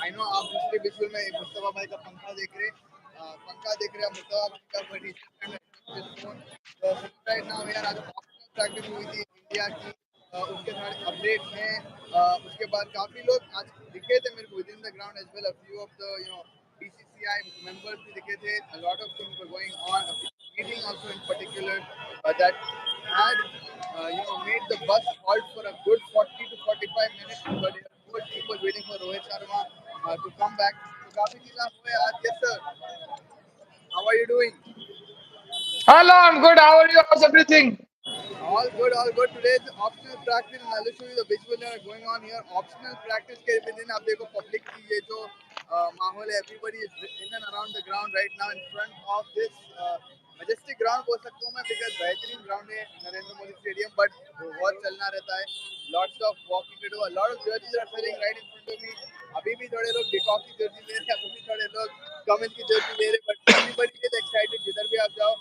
I know आप दूसरे visual में मुस्तफा भाई का पंखा देख रहे हैं मुस्तफा भाई का फोन राइट नाउ यार आज ऑप्शनल प्रैक्टिस हुई थी इंडिया की उसके सारे अपडेट हैं उसके बाद काफी लोग आज दिखे थे मेरे को within the ground as well a few of the BCCI members भी दिखे थे a lot of things were going on a meeting also in particular that had made the bus halt for a good 40 to 45 minutes but the whole team was waiting for Rohit Sharma to come back so काफी चीज़ें हुए आज yes sir how are you doing Hello, I'm good. How are you? How's everything? all good, all good. Today's optional practice, and I'll show you the visuals that are going on here. Optional practice के within आप देखो public की ये जो माहौल है, everybody is in and around the ground right now in front of this majestic ground बोल सकता हूँ मैं because बेहतरीन ground है नरेंद्र मोदी स्टेडियम but बहुत चलना रहता है. Lots of walking to do. A lot of jerseys are selling right in front of me. अभी भी थोड़े लोग डिकॉक की जर्सी ले रहे हैं, अभी भी थोड़े लोग कमिंस की जर्सी ले रहे हैं, but everybody is excited. जिधर भी आप जाओ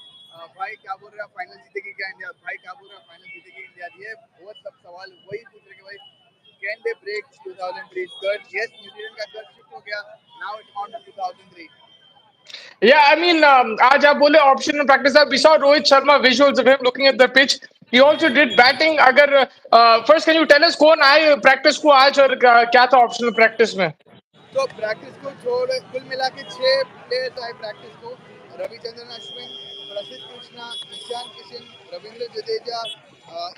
भाई क्या बोल रहे हैं फाइनल जीतेगी क्या इंडिया भाई क्या बोल रहे हैं फाइनल जीतेगी इंडिया ये बहुत सब सवाल वही पूछ रहे कि भाई can they break 2003 curve yes New Zealand का कर्व शिफ्ट हो गया now it's on to 2003 Yeah, I mean, आज आप बोले optional practice. We saw Rohit Sharma visuals of him looking at the pitch. He also did batting. अगर first, can you tell us कौन आए practice को आज और क्या था optional practice में? तो प्रैक्टिस को छोड़ कुल मिला के 6 प्लेयर्स आए प्रैक्टिस को रविचंद्रन अश्विन प्रसिद्ध कृष्णा ईशान किशन रविंद्र जडेजा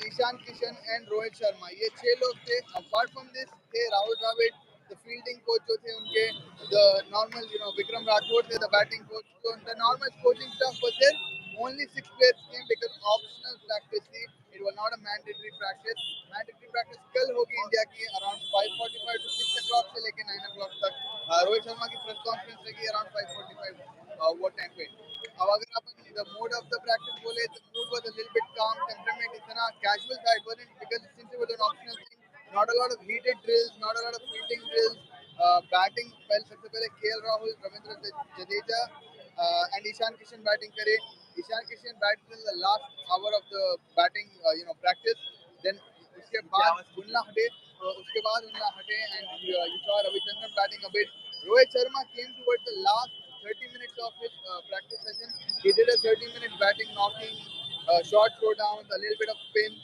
ईशान किशन एंड रोहित शर्मा ये 6 लोग थे अपार्ट फ्रॉम दिस थे Rahul Dravid the fielding coach जो थे उनके द नॉर्मल विक्रम राठौर थे द बैटिंग कोच तो the normal coaching staff was there only 6 players came because optional practice थी it was not a mandatory practice कल होगी इंडिया की अराउंड 5:45 to 6 o'clock से लेके 9 o'clock तक रोहित शर्मा की प्रेस कॉन्फ्रेंस रहेगी अराउंड 5:45 वो टाइम पे अब अगर upon the mode of the practice बोले तो mood was a little bit काम टेम्परामेंट इतना कैजुअल था it wasn't because since it was an optional thing not a lot of heated drills not a lot of fielding drills batting पहले सबसे पहले K L Rahul Ravindra Jadeja and Ishan Kishan batting करे Ishan Kishan bat till the last hour of the batting practice then उसके बाद उन्ना हटे and you saw Ravichandran batting a bit Rohit Sharma came towards the last 30 minutes of his practice session he did a 30-minute batting knocking short throwdowns a little bit of spin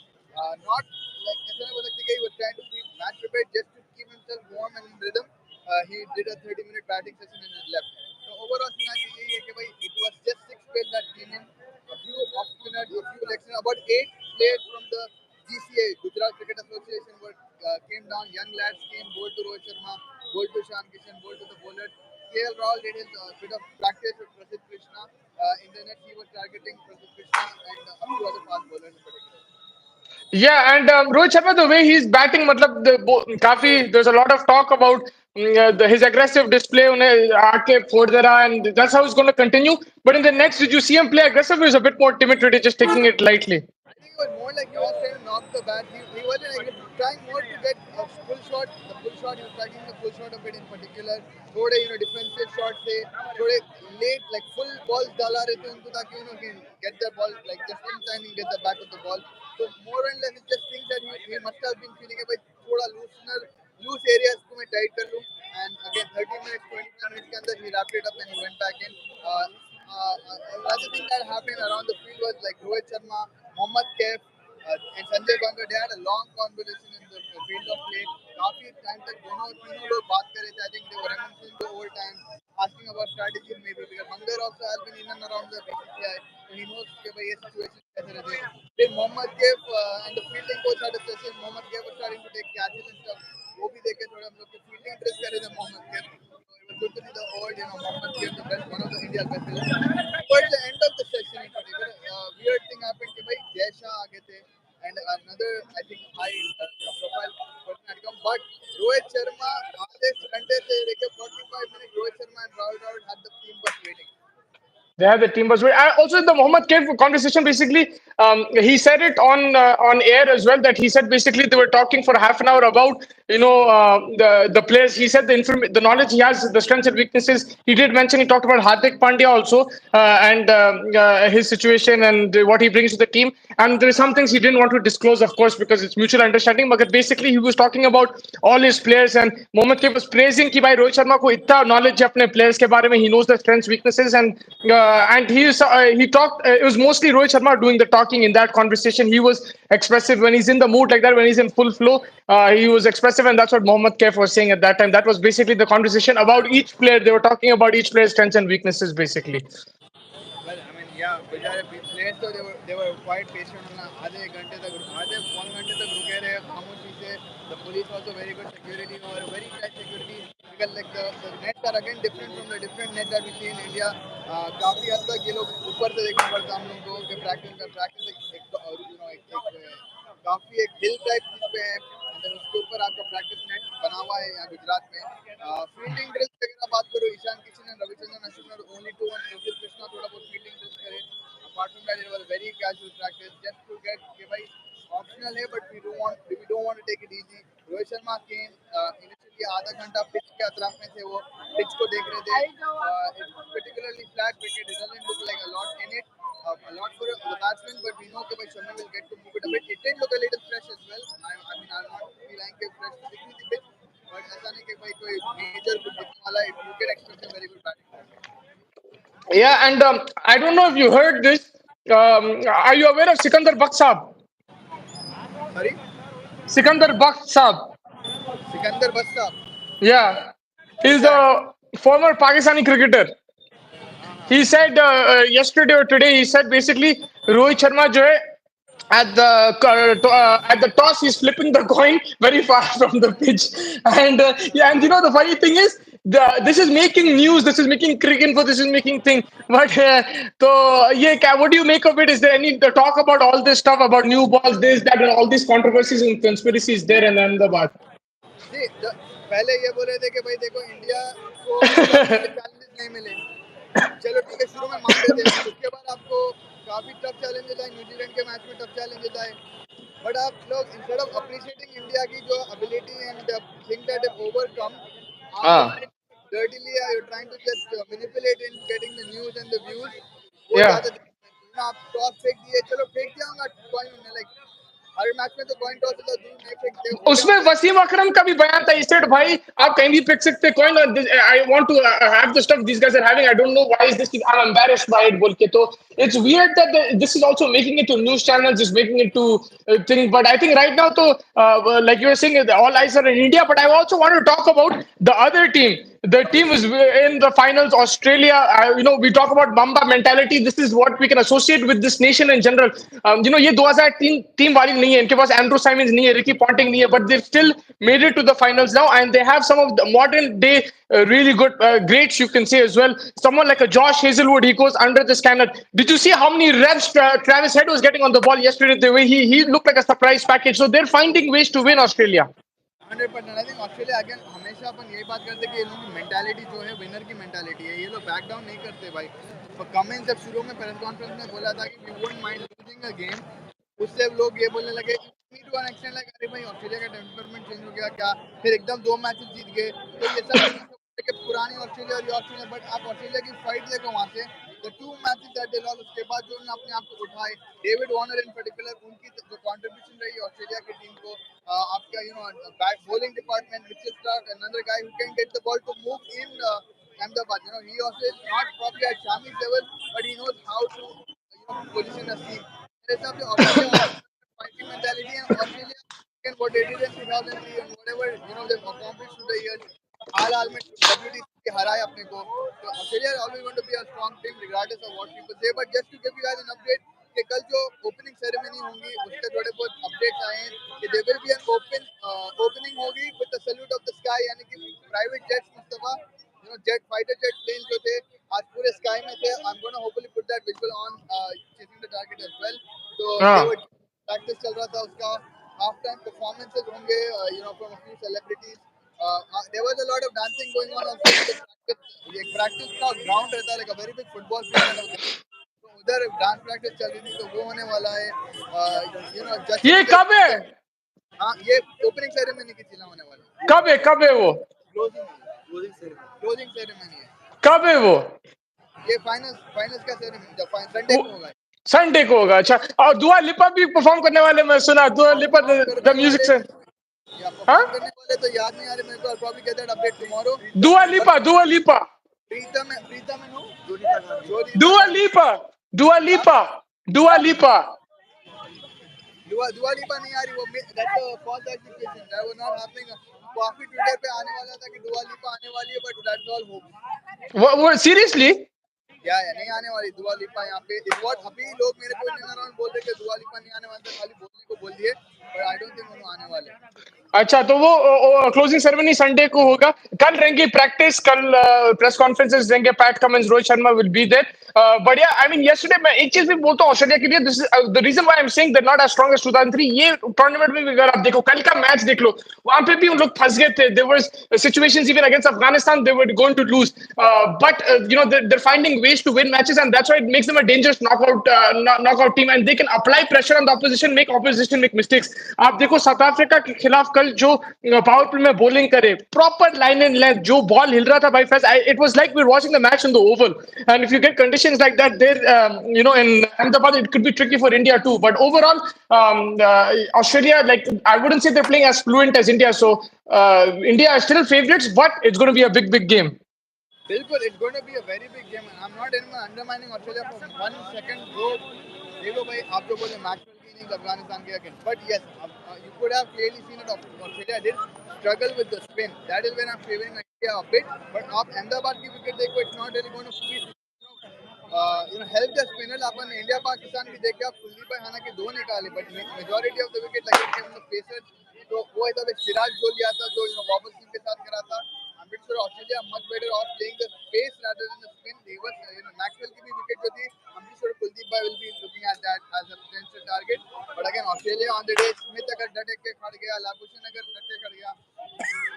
not like ऐसा नहीं बोल सकते कि he was trying to be match prepared just to keep himself warm and in rhythm he did a 30-minute batting session and then left so overall scenario यही है कि भाई it was just 6 players that came in a few off spinners, a few leg spinners, about 8 players from the GCA, Gujarat Cricket Association, were came down. Young lads came, bowled to Rohit Sharma, bowled to Shan Kishan, bowled to the bowlers. KL Rahul did his bit of practice with Prasidh Krishna. In the net, he was targeting Prasidh Krishna and a few other fast bowlers in particular. Yeah, and Rohit Sharma, the way he's batting, मतलब काफी there's a lot of talk about his aggressive display उन्हें आके फोड़ दे रहा and that's how he's going to continue. But in the next, did you see him play aggressive? Or is a bit more timid today, just taking it lightly. I think it was more like he was trying to knock the bat. He wasn't like trying more to get a full shot. The full shot, he was tracking the full shot of it in particular. थोड़े defensive shots थे, थोड़े late like full balls डाला रहे थे उनको ताकि can get the ball like just in time and get the back of the ball. So more and less it's just things that he must have been feeling कि भाई थोड़ा loose areas को मैं tight कर लूँ. And again 30 minutes, 25 minutes के अंदर he wrapped it up and he went back in. Another thing that happened around the field was like Rohit Sharma, Mohammad Kaif, and Sanjay Banga. They had a long conversation in the field of play. काफी time तक दोनों तीनों लोग बात कर रहे थे. I think they were reminiscing the old times, asking about strategies maybe because Bangar also has been in and around the BCCI, so he knows कि भाई ये situation कैसे रहते हैं. Then Mohammad Kaif and the fielding coach had a session. Mohammad Kaif was starting to take catches and stuff. वो भी देखे थोड़ा हम लोग को fielding ड्रेस कर रहे थे Mohammad Kaif. It was good to see the old, Mohammad Kaif, the best, one of the India's best players. Towards the end of the session in particular, weird thing happened कि भाई जय शाह आगे थे and another I think high profile person had come, but Rohit Sharma आधे घंटे से लेके 45 minutes Rohit Sharma and Rahul Dravid had the team bus waiting. They have the team bus. Also, the Mohammad Kaif conversation basically, he said it on air as well, that he said basically they were talking for half an hour about the players. He said the knowledge he has, the strengths and weaknesses. He did mention, he talked about Hardik Pandya also, and his situation and what he brings to the team. And there are some things he didn't want to disclose, of course, because it's mutual understanding. But basically, he was talking about all his players, and Mohammad K was praising कि भाई रोहित शर्मा को इतना knowledge है अपने players के बारे में. He knows the strengths, weaknesses, and he talked. It was mostly Rohit Sharma doing the talking in that conversation. He was expressive when he's in the mood like that, when he's in full flow. He was expressive, and that's what Mohammad Kaif was saying at that time. That was basically the conversation about each player. They were talking about each player's strengths and weaknesses, basically. Well, I mean, yeah, बेचारे players तो they were quite patient ना आधे एक घंटे तक आधे पौन घंटे तक रुके रहे खामोशी से. The police also very good security or very tight security because like the nets are again different from the different nets that we see in India. काफी हद तक ये लोग ऊपर से देखना पड़ता हम लोगों को कि practice काफी एक हिल टाइप चीज पे है. उसके ऊपर आपका प्रैक्टिस नेट बना हुआ है यहाँ गुजरात में. फील्डिंग ड्रिल्स वगैरह बात करो ईशान किशन एंड रविचंद्रन अश्विन और only two one Sushil Krishna थोड़ा बहुत फील्डिंग ड्रिल्स करे. Apart from that it was very casual practice just to get कि भाई ऑप्शनल है but we don't want to take it easy. Rohit Sharma came initially आधा घंटा पिच के अतराफ में थे. वो पिच को देख रहे थे. It's particularly flat wicket. It doesn't look like a lot in it. A lot for the batsman, but we know that Sharma will get to move it a bit. It did look a little fresh as well. I mean, I'll not be lying कि fresh दिख रही थी pitch, but ऐसा नहीं कि भाई कोई major कुछ दिखने वाला है. You can expect a very good batting. Yeah, and I don't know if you heard this. Are you aware of Sikandar Baksab? Sorry, Sikandar Baksab. Sikandar Bassa. Yeah, Who's he's that? the former Pakistani cricketer. He said yesterday or today, he said basically Rohit Sharma jo hai, at the toss, he's flipping the coin very far from the pitch. And yeah, and the funny thing is, this is making news. This is making cricket info. This is making thing. But yeah, what do you make of it? Is there any talk about all this stuff about new balls, this, that, and all these controversies and conspiracies there in Ahmedabad? जी पहले ये बोल रहे थे कि भाई देखो India को tough वाले चैलेंजेस नहीं मिले. चलो ठीक है शुरू में मान रहे थे. उसके बाद आपको काफी टफ चैलेंजेस आए. न्यूजीलैंड के मैच में टफ चैलेंजेस आए. बट आप लोग इंस्टेड ऑफ अप्रिशिएटिंग इंडिया की जो ability and think that if overcome आप Ah, trying dirtily you trying to just manipulate in getting the news and the views. वो yeah. ज्यादा आप टॉस फेंक दिए. चलो फेंक दिया होगा कॉइन लाइक हर मैच में तो कॉइन टॉस होता है. दूर नहीं फेंकते हो गया उसमें होगा. वसीम अकरम का भी बयान था. He said भाई आप कहीं भी फेंक सकते coin. I want to have the stuff these guys are having. I don't know why is this. I'm embarrassed by it बोल के. तो it's weird that this is also making it to news channels, just making it to thing. But I think right now तो like you were saying, all eyes are in India. But I also want to talk about the other team. The team is in the finals. Australia. We talk about Mamba mentality. This is what we can associate with this nation in general. ये 2003 team वाली नहीं है. इनके पास Andrew Symonds नहीं है, Ricky Ponting नहीं है, but they've still made it to the finals now, and they have some of the modern day really good greats, you can say as well. Someone like a Josh Hazelwood, he goes under the scanner. Did you see how many reps Travis Head was getting on the ball yesterday? The way he looked like a surprise package. So they're finding ways to win Australia. 100%. I think Australia again हमेशा अपन यही बात करते हैं कि इन लोगों की mentality जो है विनर की मेंटालिटी है. ये लोग बैक डाउन नहीं करते भाई. तो कमेंट जब शुरू में प्रेस कॉन्फ्रेंस में बोला था कि we won't mind losing a game, उससे लोग ये बोलने लगे टू एन एक्सटेंड लाइक अरे भाई ऑस्ट्रेलिया का टेम्परमेंट चेंज हो गया क्या. फिर एकदम 2 मैचेस जीत गए. तो ये सब लोग कि पुरानी ऑस्ट्रेलिया और ये ऑस्ट्रेलिया. बट आप ऑस्ट्रेलिया की फाइट देखो वहाँ से the 2 matches that they lost. उसके बाद जो उन्होंने अपने आप को उठाए डेविड वार्नर इन पर्टिकुलर उनकी जो कंट्रीब्यूशन रही ऑस्ट्रेलिया की टीम को. आपका bat bowling department Mitchell Stark, another guy who can get the ball to move in Ahmedabad. He also is not probably at Shami's level, but he knows how to position a seam. मेरे हिसाब से Australia fighting mentality and Australia again what they did in 2003 and whatever they've accomplished through the years. हाल हाल में WTC हराए अपने को. तो Australia is always going to be a strong team regardless of what people say. But just to give you guys an update कि कल जो opening ceremony होंगी उसके थोड़े बहुत अपडेट्स आए हैं कि there will be an opening होगी with the salute of the sky. यानी कि private jets Mustafa jet fighter jet plane जो थे आज पूरे स्काई में थे. I am gonna hopefully put that visual on chasing the target as well. तो दे Ah. वर प्रैक्टिस चल रहा था उसका. हाफ टाइम परफॉर्मेंसेस होंगे from a few celebrities. There was a lot of dancing going on also in the practice. ये practice का ground रहता है like a very big football field kind of. उधर डांस प्रैक्टिस चल रही थी तो वो होने वाला है। ये जश्न कब है? हाँ ये ओपनिंग सेरेमनी की चिल्ला होने वाला है। कब है वो? क्लोजिंग सेरेमनी है। कब है वो? ये फाइनल्स फाइनल्स का सेरेमनी जब संडे को होगा। संडे को होगा। अच्छा, और दुआ लिपा भी परफॉर्म करने वाले, मैं सुना दुआ लिपा परफॉर्म करने द म्यूजिक वाले से। या हाँ, परफॉर्म करने वाले तो याद नहीं आ रहे मेरे को। Probably get that update tomorrow. दुआ लिपा प्रीतम है नो दुआ लिपा दुआ लिपा दुआ लिपा। दुआ लिपा नहीं आ रही वो। That's a false education that was not happening. काफी ट्विटर पे आने वाला था कि दुआ लिपा आने वाली है बट दैट्स ऑल होप। वो सीरियसली? या नहीं आने वाली दुआ लिपा यहाँ पे। इस व्हाट अभी लोग मेरे को इन अराउंड बोल रहे कि दुआ लिपा नहीं आने वाला था, खाली बोलने को बोल दिए बट आई डोंट थिंक वो आने वाले। अच्छा, तो वो क्लोजिंग सेरेमनी संडे को होगा। कल रहेंगी प्रैक्टिस, कल प्रेस कॉन्फ्रेंसेस देंगे। Pat Cummins, Rohit Sharma will be there. बढ़िया। आई मीन यस्टरडे मैं एक चीज भी बोलता हूँ ऑस्ट्रेलिया के लिए, this is the reason why I am saying they not as strong as 2003। ये टूर्नामेंट में भी अगर आप देखो, कल का मैच देख लो, वहां पे भी उन लोग फंस गए थे। There was situations even against Afghanistan they were going to lose, but you know they're finding ways to win matches, and that's why it makes them a dangerous knockout team, and they can apply pressure on the opposition make mistakes. आप देखो south Africa के खिलाफ कल जो power play में bowling करे, proper line and length, जो ball हिल रहा था भाई फैज, it was like we were watching the match in the Oval. And if you get conditions like that there, you know, in Ahmedabad, it could be tricky for India too. But overall, Australia, like, I wouldn't say they're playing as fluent as India. So India are still favorites, but it's going to be a big game. बिल्कुल it's going to be a very big game. I am not undermining Australia for one second bro. देखो भाई आप जो बोले Maxwell की innings Afghanistan के against but yes you could have clearly seen it Australia did struggle with the spin that is when I am favouring India a bit. But आप अहमदाबाद की wicket देखो it's not really going to help the spinner. अपन India Pakistan की देख के आप कुलदीप भाई हालांकि दो निकाले but majority of the wicket लगे थे उन पेसर्स। तो वो ऐसा सिराज जो लिया था जो वापस टीम के साथ करा था। I'm pretty sure Australia are much better off playing the pace rather than the spin. They were, Maxwell की भी wicket जो थी, I'm pretty sure Kuldeep Bhai will be looking at that as a potential target. But again, Australia on the day, Smith अगर डटे के खड़ गया, Labuschagne अगर डटे खड़ गया,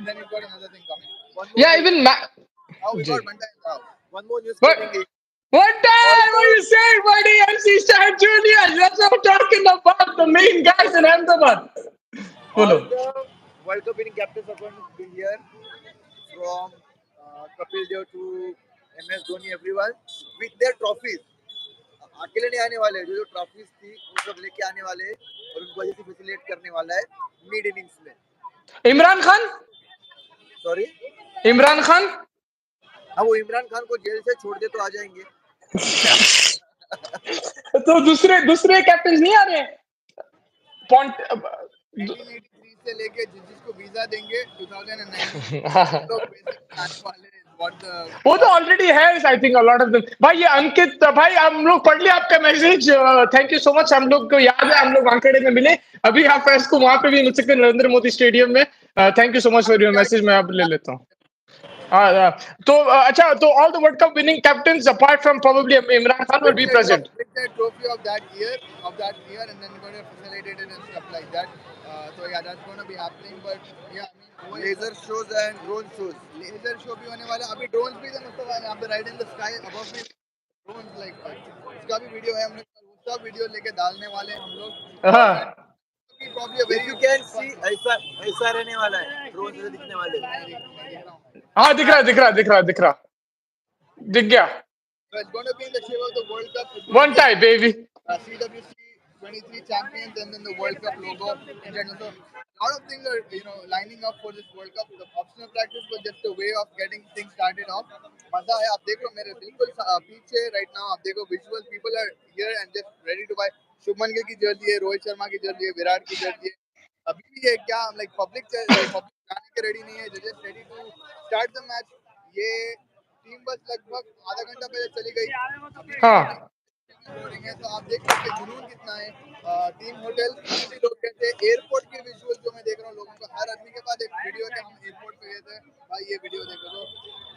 then you've got another thing coming. One more Yeah, news. even Now we ji. got Banda in the house. One more news What? coming in. What time are Also, you saying, buddy? MC Stan Junior. That's what I'm talking about. The main guys in Ahmedabad. all Bolo. the World Cup winning captains are going to be here from Kapil Dev to MS Dhoni, everyone with their trophies. अकेले नहीं आने वाले, जो जो trophies थी वो सब लेके आने वाले हैं और उनको वजह से फैसिलिटेट करने वाला है मिड इनिंग्स में। Imran Khan? Sorry. Imran Khan? हाँ वो इमरान खान को जेल से छोड़ दे तो आ जाएंगे। तो दूसरे दूसरे कैप्टन नहीं आ रहे हैं? पॉइंट 1983 से लेके जिसको वीजा देंगे 2019 लोग बेसिकली आने वाले हैं। व्हाट वो तो द ऑलरेडी है, I think a lot of them. भाई ये अंकित भाई, हम लोग पढ़ लिया आपका message, thank you so much. हम लोग को याद है, हम लोग वानखेड़े में मिले। अभी आप फैंस को वहां पे भी मिल सकते हैं, नरेंद्र मोदी स्टेडियम में। Thank you so much for your message, मैं अब ले लेता हूँ। तो अच्छा, तो all the world cup winning captains apart from probably Imran Khan will be present. bring that trophy of that year and then going to facilitate it and stuff like that. So yeah, that's going to be happening. But yeah, I mean, laser shows and drone shows. Laser show भी होने वाला है। अभी drones भी थे मतलब यहाँ पे right in the sky above me drones like उसका भी वीडियो है। हम लोग उसका वीडियो लेके डालने वाले हैं हम लोग। हाँ Probably a very you can see ऐसा ऐसा रहने वाला है ड्रोन से दिखने वाले हैं। हाँ, दिख रहा दिख रहा दिख रहा दिख रहा, दिख गया. So it's going to be in the shape of the World Cup. It's going to One be time baby. CWC 23 champions and then the World Cup logo in general. So a lot of things are lining up for this World Cup. The optional practice was just a way of getting things started off. मजा है। आप देखो मेरे बिल्कुल पीछे right now आप देखो visuals, people are here and just ready to buy. Shubman Gill की जर्सी है, रोहित शर्मा की जर्सी है, विराट की जर्सी है। अभी भी है क्या पब्लिक जाने के रेडी नहीं है। Just ready to start the match. ये टीम बस लगभग आधा घंटा पहले चली गई। अभी हाँ लोडिंग है तो आप देख सकते हैं जुनून कितना है। टीम होटल भी लोग कहते हैं। एयरपोर्ट के विजुअल जो मैं देख रहा हूँ लोगों का, हर आदमी के पास एक वीडियो है कि हम एयरपोर्ट पे गए थे भाई, ये वीडियो देखो। तो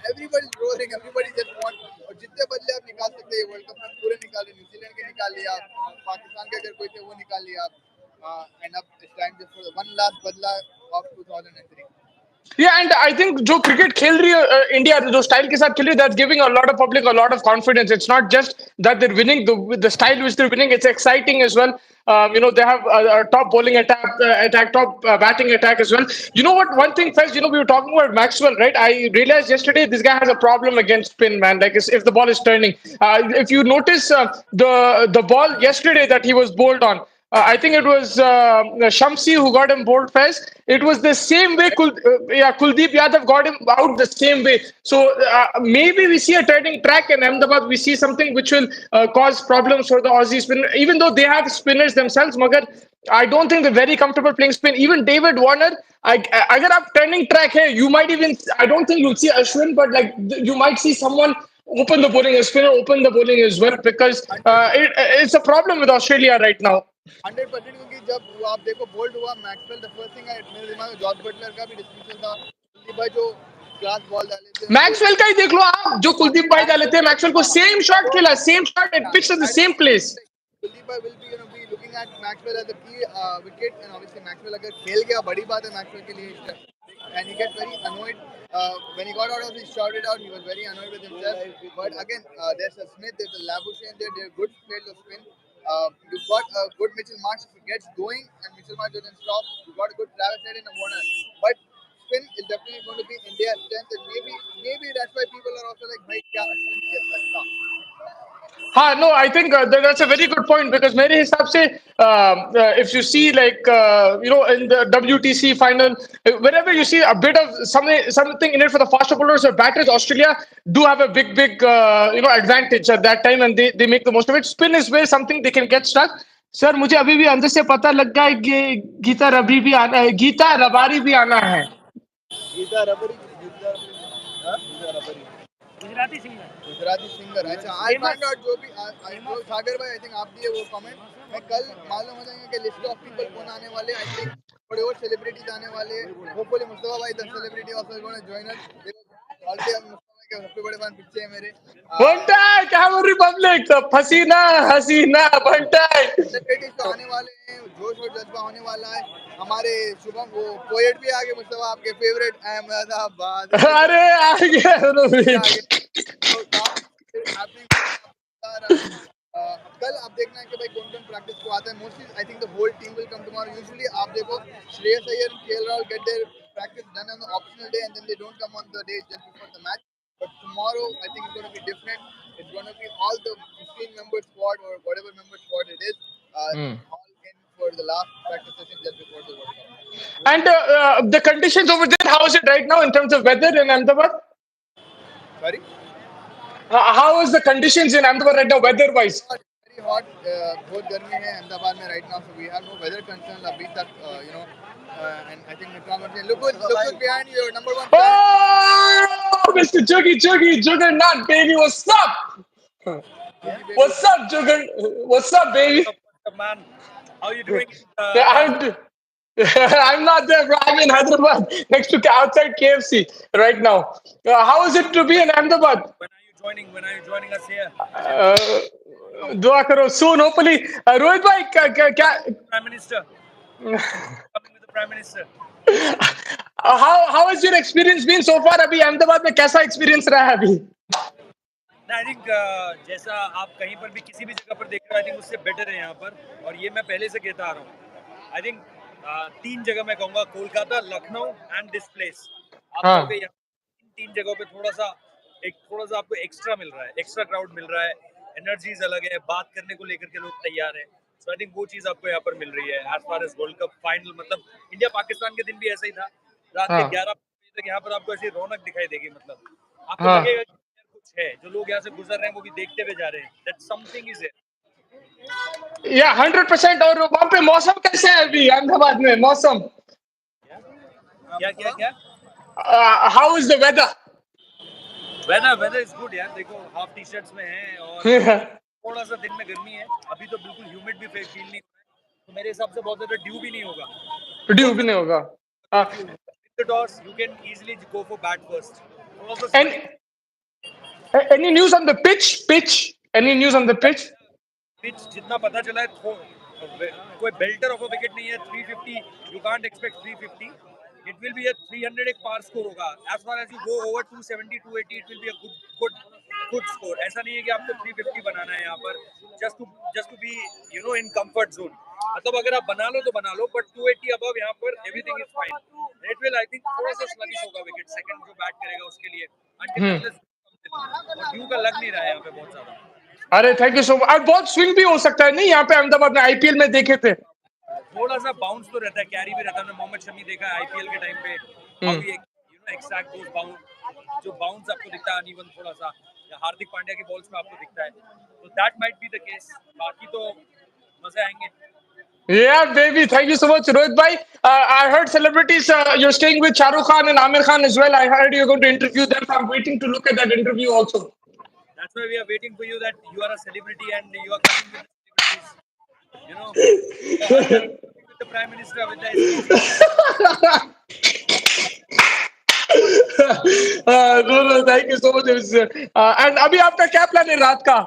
everybody rolling, everybody just want. और जितने बदले आप निकाल सकते हैं वर्ल्ड कप में पूरे निकाले। न्यूजीलैंड के निकाल लिया आप, पाकिस्तान के अगर कोई थे वो निकाल लिया आप। एंड अब इस time just for one last बदला of 2003। Yeah, and I think जो cricket खेल रही है इंडिया जो style के साथ खेल रही है, that's giving a lot of public a lot of confidence. It's not just that they're winning the style which they're winning. It's exciting as well. They have a top bowling attack, top batting attack as well. You know what? One thing, first, we were talking about Maxwell, right? I realized yesterday this guy has a problem against spin, man. Like if the ball is turning, if you notice the ball yesterday that he was bowled on. I think it was Shamsi who got him bowled first. It was the same way Kuldeep Yadav got him out the same way. So maybe we see a turning track in Ahmedabad. We see something which will cause problems for the Aussie spinner, even though they have spinners themselves. Magar, I don't think they're very comfortable playing spin. Even David Warner, अगर आप turning track है, you might even, I don't think you'll see Ashwin, but like you might see someone open the bowling, a spinner open the bowling as well because it's a problem with Australia right now. 100% क्योंकि जब वो आप देखो bold हुआ Maxwell the first thing मेरे दिमाग में George Buttler का भी डिस्कशन था कुलदीप भाई जो क्लास बॉल डाले थे उनको मैक्सवेल का ही देख लो आप जो कुलदीप भाई डाले थे मैक्सवेल को सेम शॉट खेला same shot at pitch the same place Kuldeep भाई will be be looking at Maxwell as a key wicket and obviously Maxwell अगर खेल गया बड़ी बात है मैक्सवेल के लिए and he gets very annoyed when he got out of his shouted out he was very annoyed with himself but again there's a Smith there's a Labuschagne there they're good players of spin you've got a good Mitchell Marsh if he gets going and Mitchell Marsh doesn't stop you've got a good Travis Head in a Warner but spin is definitely going to be India's strength and maybe that's why people are also like bhai kya Ashwin खेल सकता हाँ no I think that's a very good point because मेरे हिसाब से if you see like in the WTC final wherever you see a bit of something in it for the faster bowlers or batters Australia do have a big advantage at that time and they make the most of it spin is where something they can get stuck sir मुझे अभी भी अंदर से पता लग गया है कि गीता रबरी भी आना है गीता रबारी भी आना है गीता रबरी गीता रबरी गुजराती सिंगर अच्छा आई फाइंड आउट जो भी जो सागर भाई आई थिंक आप दिए वो कमेंट मैं कल मालूम हो जाएंगे कि लिस्ट ऑफ पीपल कौन आने वाले आई थिंक थोड़े और सेलिब्रिटीज आने वाले होपफुली मुस्तफा भाई the celebrity of gonna join us देखो ऑलरेडी हम मुस्तफा के सबसे बड़े फैन पीछे है मेरे बनता है क्या रिपब्लिक पसीना हसीना बनता है सेलिब्रिटीज तो आने वाले हैं जोश और जज्बा होने वाला है हमारे शुभम वो पोएट भी आगे मुस्तफा आपके फेवरेट अहमदाबाद अरे आ गया रोहित आगे तो काफी हैपनिंग कल आप देखना है कि भाई कौन कौन प्रैक्टिस को आता है mostly I think the whole team will come tomorrow usually आप देखो Shreyas Iyer KL Rahul get there practice done on the optional day and then they don't come on the day just before the match but tomorrow I think it's going to be different it's going to be all the 15 member squad or whatever member squad it is all in for the last practice session just before the World Cup And the conditions over there, how is it right now in terms of weather in Ahmedabad? sorry How is the conditions in Ahmedabad right now, weather-wise? very hot बहुत गर्मी है अहमदाबाद में right now so we have no weather concern अभी तक and I think look behind you your number one fan Oh, Mr. Juggernaut, baby, what's up? What's up, Jugger? What's up, baby? Man, how are you doing in Yeah, Ahmedabad? I'm not there, bro. I'm in Hyderabad, next to outside KFC right now. How is it to be in Ahmedabad? When are you joining? When are you joining us here? दुआ करो soon, hopefully. Rohit भाई Prime Minister. Coming with the Prime Minister. how has your experience been so far? अभी अहमदाबाद में कैसा experience रहा है अभी? I think जैसा आप कहीं पर भी किसी भी जगह पर देख रहे हो आई थिंक उससे बेटर है यहाँ पर और ये मैं पहले से कहता आ रहा हूँ आई थिंक 3 जगह मैं कहूँगा Kolkata Lucknow and this place आप हाँ कहोगे यहाँ 3 जगहों पे थोड़ा सा आपको एक्स्ट्रा मिल रहा है एक्स्ट्रा क्राउड मिल रहा है एनर्जीज अलग है बात करने को लेकर के लोग तैयार है सो आई थिंक वो चीज़ आपको यहाँ पर मिल रही है as far as World Cup final मतलब इंडिया पाकिस्तान के दिन भी ऐसा ही था रात के हाँ 11 बजे तक यहाँ पर आपको ऐसी रौनक दिखाई देगी मतलब आपको हाँ लगेगा कुछ है जो लोग यहाँ से गुजर रहे हैं वो भी देखते हुए जा रहे हैं दैट समथिंग इज देयर या 100% और वहाँ पे मौसम कैसे है अभी अहमदाबाद में मौसम क्या क्या क्या how is the weather weather is good यार देखो हाफ टी शर्ट्स में है और थोड़ा सा दिन में गर्मी है अभी तो बिल्कुल ह्यूमिड भी फील नहीं हो रहा है तो मेरे हिसाब से बहुत ज्यादा ड्यू भी नहीं होगा ड्यू बहुत भी नहीं होगा ज्यादा if you hit the toss you can easily go for bat first थोड़ा सा and sweaty any news on the pitch any news on the pitch pitch जितना पता चला है कोई बेल्टर ऑफ अ विकेट नहीं है 350 you can't expect 350 It will be a 300 एक par score होगा. As far as you go over 270, 280, it will be a good score. ऐसा नहीं है कि आपको 350 बनाना है यहाँ पर just to be in comfort zone. मतलब अगर आप बना लो तो बना लो, but 280 above यहाँ पर everything is fine. It will I think थोड़ा सा sluggish होगा wicket second जो bat करेगा उसके लिए until हम्म. unless और ड्यू का लग नहीं रहा है यहाँ पे बहुत ज्यादा. अरे थैंक यू सो मच. और बहुत स्विंग भी हो सकता है नहीं यहाँ पे अहमदाबाद में आईपीएल में देखे थे. थोड़ा सा बाउंस तो रहता है, कैरी भी रहता है. हमने मोहम्मद शमी देखा है आईपीएल के टाइम पे how hmm. He extract those bounce, जो बाउंस आपको दिखता है अनइवन थोड़ा सा, या हार्दिक पांड्या की बॉल्स में आपको दिखता है, तो that might be the case. बाकी तो मजे आएंगे. Yeah, baby. Thank you so much, Rohit bhai. I heard celebrities. You're staying with Shah Rukh Khan and Amir Khan as well. I heard you're going to interview them. I'm waiting to look at that interview also. That's why we are waiting for you, that you are a celebrity and you are coming with the celebrities. हर घर with the prime minister with the SPG. No, no, thank you so much. And अभी आपका क्या plan है रात का?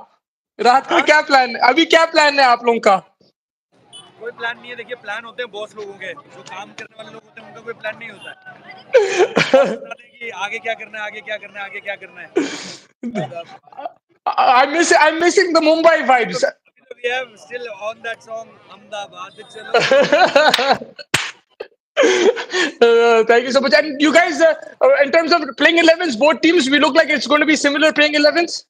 रात का हाँ, क्या प्लान है? अभी क्या प्लान है आप लोगों का? कोई प्लान नहीं है. देखिए, प्लान होते हैं बॉस लोगों के, जो काम करने वाले लोग होते हैं उनका कोई प्लान नहीं होता है. उनको बॉस बताते हैं कि आगे क्या करना है, आगे क्या करना है, आगे क्या करना है. I'm missing the Mumbai अभी vibes. तो we have still on that song Ahmedabad चलो. Thank you so much. And you guys, in terms of playing 11s, both teams, we look like it's going to be similar playing 11s.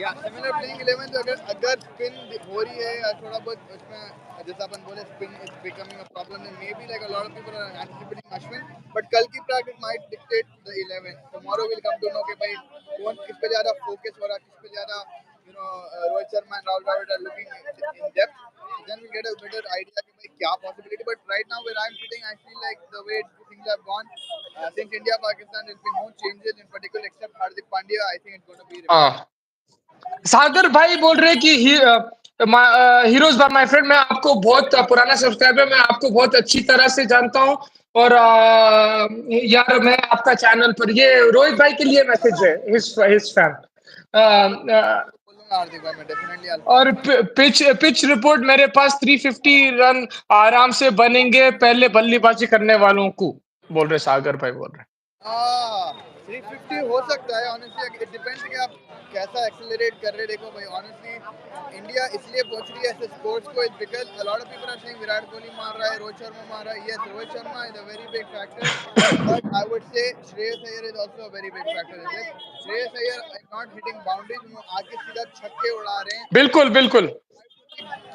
या similar playing 11 तो अगर spin हो रही है या थोड़ा बहुत उसमें जैसा अपन बोले spin is becoming a problem then maybe like a lot of people are anticipating Ashwin but कल की practice might dictate the 11 tomorrow will come to know कि भाई कौन किस पे ज्यादा फोकस हो रहा है किस पे ज्यादा Rohit Sharma and Rahul Dravid are looking in depth then we'll get a better idea कि भाई क्या possibility but right now where I'm sitting I feel like the way things have gone since India Pakistan there's been no changes in particular except Hardik Pandya I think it's going to be remain. हाँ. सागर भाई बोल रहे कि heroes bye my friend, मैं आपको बहुत पुराना subscriber, मैं आपको बहुत अच्छी तरह से जानता हूँ. और यार मैं आपका चैनल पर ये रोहित भाई के लिए मैसेज है, हिज फैन. बोलूंगा हार्दिक भाई मैं डेफिनेटली और पिच रिपोर्ट मेरे पास 350 रन आराम से बनेंगे पहले बल्लेबाजी करने वालों को, बोल रहे सागर भाई बोल रहे. 350 हो सकता है ऑनेस्टली इट डिपेंड्स कि आप कैसा एक्सेलरेट कर रहे. देखो भाई ऑनेस्टली इंडिया इसलिए पहुंच रही है ऐसे स्पोर्ट्स को is because a lot of people are saying Virat Kohli मार रहा है रोहित शर्मा मार रहा है. Yes Rohit Sharma is a very big factor but I would say Shreyas Iyer is also a very big factor in this. Shreyas Iyer is not hitting boundaries, वो आगे सीधा छक्के उड़ा रहे हैं. बिल्कुल बिल्कुल.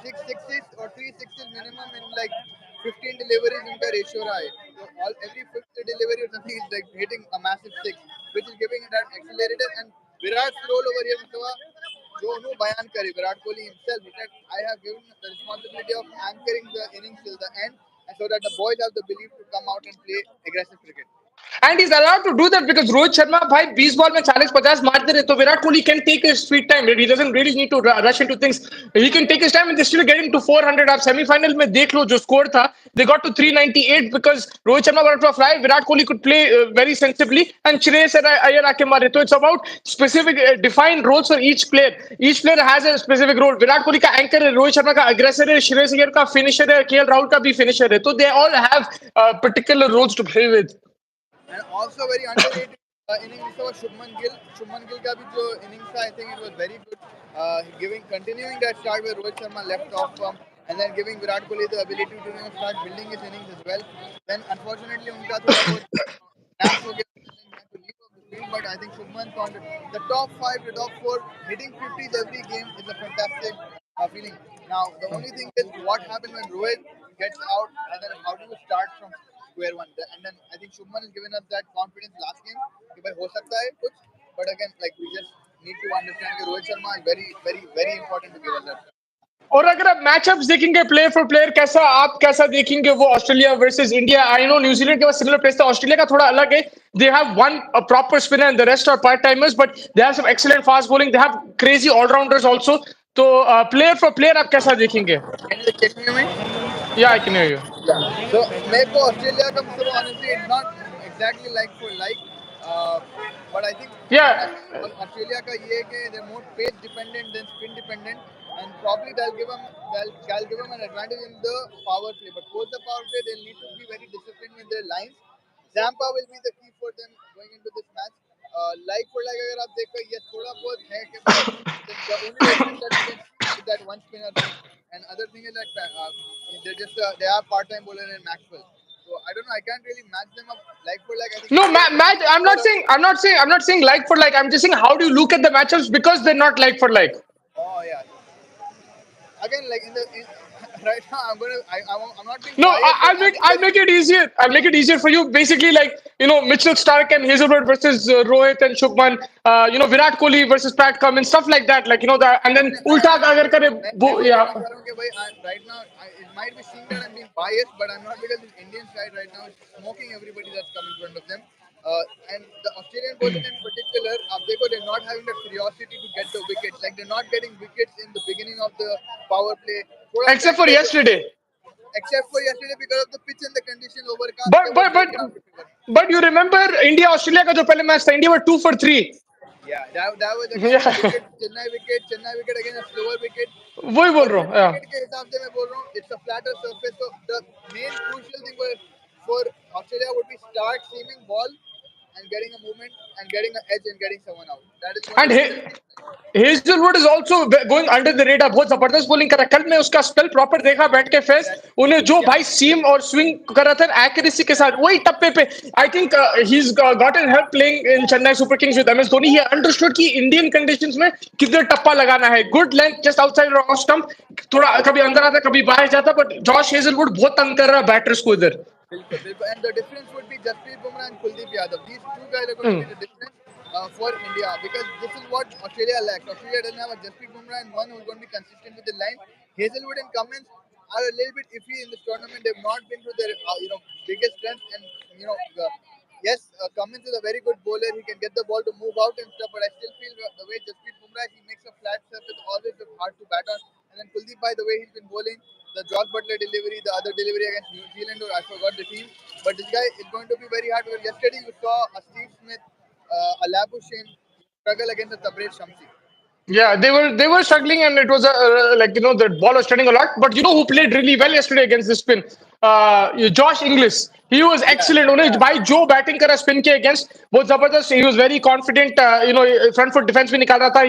6 sixes or 3 sixes minimum in like 15 deliveries उनका ratio रहा है. So all every fifth delivery or something is like hitting a massive six, which is giving it that accelerated. And Virat's role over here मतलब जो उन्होंने बयान करे Virat Kohli himself, he said I have given the responsibility of anchoring the innings till the end, and so that the boys have the belief to come out and play aggressive cricket. And he's allowed to do that because Rohit Sharma भाई 20 ball में 40-50 मारते रहे, तो Virat Kohli can take his sweet time. He doesn't really need to rush into things. He can take his time and they're still getting to 400. आप semifinal में देख लो जो score था, they got to 398 because Rohit Sharma got to fly. Virat Kohli could play very sensibly and Shreyas Iyer आके मारे. तो it's about specific defined roles for each player. Each player has a specific role. Virat Kohli का anchor है, रोहित शर्मा का अग्रेसर है, श्रेयस अय्यर का finisher है, केएल राहुल का भी फिनिशर है. तो they all have particular roles to play with. And also very underrated innings was Shubman Gill. Shubman Gill का भी जो innings था, I think it was very good. Continuing that start where Rohit Sharma left off from, and then giving Virat Kohli the ability to start building his innings as well. Then unfortunately उनका थोड़ा बहुत cramps हो गया, and then he had to leave off the field. But I think Shubman found the top five, the top four, hitting 50s every game is a fantastic feeling. Now the only thing is what happened when Rohit gets out, and then how do you start from square one? And then I think Shubman has given us that confidence last game कि भाई हो सकता है कुछ. But again, like we just need to understand that Rohit Sharma is very, very, very important to give us that. और अगर आप matchups देखेंगे प्लेयर फॉर प्लेयर, कैसा आप कैसा देखेंगे वो Australia versus India? I know New Zealand के पास सिमिलर प्लेस था, ऑस्ट्रेलिया का थोड़ा अलग है. They have one proper spinner and the rest are part timers, but they have some excellent fast bowling, they have crazy allrounders also. तो player for player आप कैसा देखेंगे? Can you hear me? या I can hear you. So मेरे को Australia का मतलब honestly it's not exactly like for like, uh, but I think या थोड़ा सा ऑस्ट्रेलिया का ये है कि they're more pace dependent than spin dependent. and probably they'll give them an advantage in the power play. But post the power play, they'll need to be very disciplined with their lines. Zampa will be the key for them going into this match. Like for like, अगर आप देखो ये थोड़ा बहुत है कि भाई the only difference that we can see is that one spinner thing, and other thing is that they have part-time bowler in Maxwell. So I don't know. I can't really match them up like for like. I think No, India will match. be for a. I'm not saying like for like. I'm just saying how do you look at the matchups because they're not like for like. Oh yeah. Again, like right now, I'm not being No, biased, but I'm I'll very make it easier. I'll make it easier for you. Basically, like Mitchell Stark and Hazelwood versus Rohit and Shubman. Virat Kohli versus Pat Cummins, stuff like that. Like that, and then ulta agar kare, मैं वो yeah. कहना चाह रहा हूँ कि भाई right now it might be seeing that I'm being biased, but I'm not because this Indian side right now is smoking everybody that's come in front of them. And the Australian bowler in particular, आप देखो they're not having the curiosity to get the wickets. Like they're not getting wickets in the beginning of the power play. थोड़ा सा Except for ऐसे yesterday. except for yesterday because of the pitch and the condition overcast But के वो but दो but खराब wicket. but you remember India Australia का जो पहले मैच था, India were 2 for 3. Yeah, that was again a Yeah, Chennai wicket again a slower wicket. वही बोल और रहा फिर हूँ. Yeah. wicket के हिसाब से मैं बोल रहा हूँ it's a flatter surface. So the main crucial thing for Australia would be start seaming ball and getting a movement and getting an edge and getting someone out. That is going And to be the main thing. Hazlewood is also going under the raider. बहुत जबरदस्त bowling कर रहा है. कल मैं उसका spell proper देखा बैठ के फेस. Exactly. उन्हें जो क्या भाई सीम और स्विंग कर रहा था एक्यूरेसी के साथ वही टप्पे पे. आई think he is got in help playing in Chennai super Kings with MS Dhoni. He understood कि इंडियन कंडीशंस में किधर टप्पा लगाना है. Good length just outside off stump. थोड़ा कभी अंदर आता कभी बाहर जाता. बट जॉश हेजलवुड बहुत तंग कर रहा है बैटर्स को इधर. बिल्कुल बिल्कुल and the difference would be Jasprit Bumrah and Kuldeep Yadav. These two guys are going to be the difference for India because this is what Australia lacks. Australia doesn't have a Jasprit Bumrah and one who's going to be consistent with the line. Hazelwood and Cummins are a little bit iffy in this tournament. They've not been to their biggest strength and yes, Cummins is a very good bowler. He can get the ball to move out and stuff, but I still feel the way Jasprit Bumrah he makes a flat surface always look hard to bat on. And then Kuldeep, by the way he's been bowling, the Josh Butler delivery, the other delivery against New Zealand, or I forgot the team. But this guy is going to be very hard. Well, yesterday you saw a Steve Smith, a Labuschagne struggle against a Tabrez Shamsi. Yeah, they were struggling, and it was the ball was turning a lot. But you know who played really well yesterday against the spin? Josh Inglis. He was Yeah, excellent. उन्हें yeah. भाई जो batting करा spin के against बहुत जबरदस्त. He was very confident. Front foot defense भी निकाल रहा था.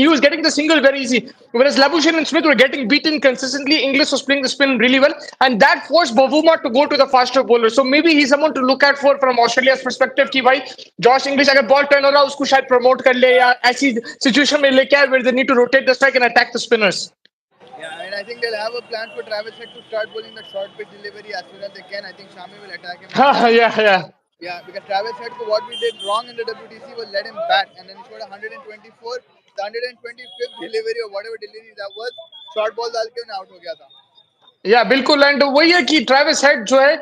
He was getting the single very easy. Whereas Labuschagne and Smith were getting beaten consistently. Inglis was playing the spin really well, and that forced Bavuma to go to the faster bowler. So maybe he's someone to look at for from Australia's perspective कि भाई Josh English अगर ball turn हो रहा उसको शायद promote कर ले या ऐसी situation में लेके आए where they need to rotate the strike and attack the spinners. Yeah, and I think they'll have a plan for Travis Head to start bowling the short pitch delivery as soon as they can. I think Shami will attack him with that. Yeah. Yeah, because Travis Head, what we did wrong in the WTC was let him bat, and then he scored 124. The 125th delivery or whatever delivery that was, short ball डाल के उन्हें out हो गया था. या बिल्कुल. And वही है कि ट्रेविस हेड जो है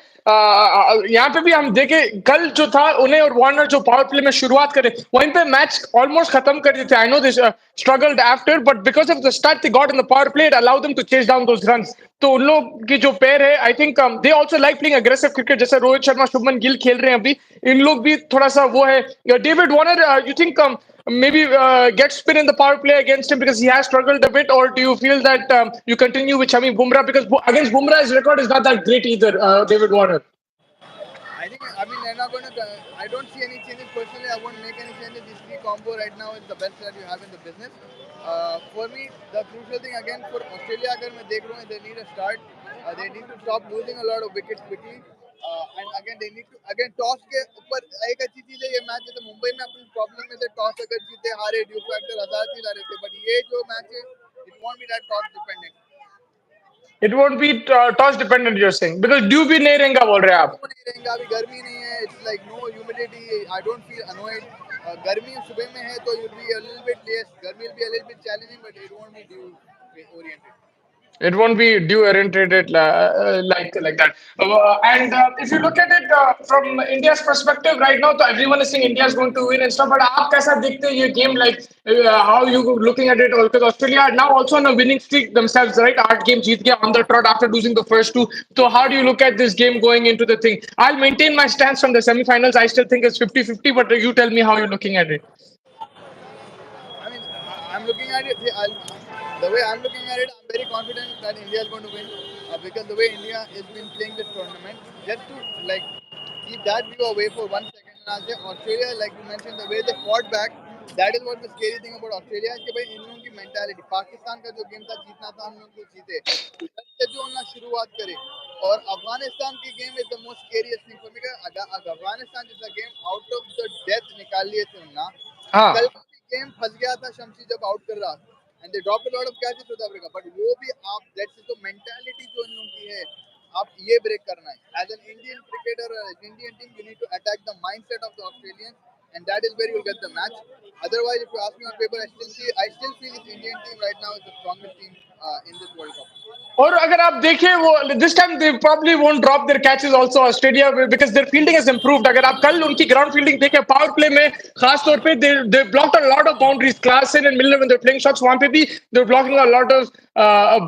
यहाँ पे भी हम देखे कल जो था उन्हें और वार्नर जो पावर प्ले में शुरुआत करे वहीं पे मैच ऑलमोस्ट खत्म कर देते. I know this struggled after but because of the start they got in the power play it allow them to chase down those runs. तो उन लोग की जो पेयर है I think they also like playing aggressive cricket. जैसे रोहित शर्मा शुभमन गिल खेल रहे हैं अभी. इन लोग भी थोड़ा सा वो है. David Warner you think maybe get spin in the power play against him because he has struggled a bit, or do you feel that you continue with Shami Bumrah because against Bumrah his record is not that great either, David Warner? I think, I mean, they're not going to. I don't see any changes personally. I won't make any changes. This three combo right now is the best that you have in the business. For me, the crucial thing again for Australia, अगर मैं देख रहा हूँ, they need a start. They need to stop losing a lot of wickets quickly. And again, they need to again toss के ऊपर एक अच्छी चीज है ये मैच. जैसे मुंबई में अपनी प्रॉब्लम में से टॉस अगर जीते हारे ड्यू फैक्टर 1000 चीज आ रहे थे. बट ये जो मैच है, it won't be that toss dependent. It won't be toss dependent, you're saying, because due भी नहीं रहेगा बोल रहे हैं आप. वो नहीं रहेगा अभी गर्मी नहीं है it's like no humidity I don't feel annoyed गर्मी सुबह में है तो you be a little bit less गर्मी will be a little bit challenging but it won't be dew oriented It won't be due oriented like that. And if you look at it from India's perspective right now, so everyone is saying India is going to win and stuff. But आप कैसा देखते हैं ये game? Like how you looking at it? Because Australia are now also on a winning streak themselves, right? 8 games जीत गया on the trot after losing the first two. So how do you look at this game going into the thing? I'll maintain my stance from the semifinals. I still think it's 50-50, but you tell me how you're looking at it. I mean I'm looking at it The way I'm looking at it, I'm very confident that India is going to win because the way India has been playing this tournament, just to like keep that view away for 1 second, and I'll say Australia, like you mentioned, the way they fought back, that is what the scary thing about Australia is कि भाई इन लोगों की mentality, Pakistan का जो game था जीतना था हम लोग को जीते, उधर से जो उन्होंने शुरुआत करे और अफगानिस्तान की game is the most scariest thing for me अगर अफगानिस्तान जैसा game out of the death निकाल लिए थे उन्होंने कल हाँ का भी गेम फंस गया था शमशी जब आउट कर रहा था and they drop a lot of catches south Africa but वो भी आप दैट्स तो मेंटालिटी जो इन लोगों की है आप ये ब्रेक करना है as an Indian cricketer Indian team you need to attack the mindset of the Australian and that is where you'll get the match. Otherwise, if you ask me on paper, I still feel this Indian team right now is the strongest team in this World Cup. और अगर आप देखें वो this time they probably won't drop their catches also Australia because their fielding has improved अगर आप कल उनकी ground fielding देखें पावर प्ले में खास तौर पे they blocked a lot of boundaries Klaasen and Miller when they playing shots वहां पे भी they blocking a lot of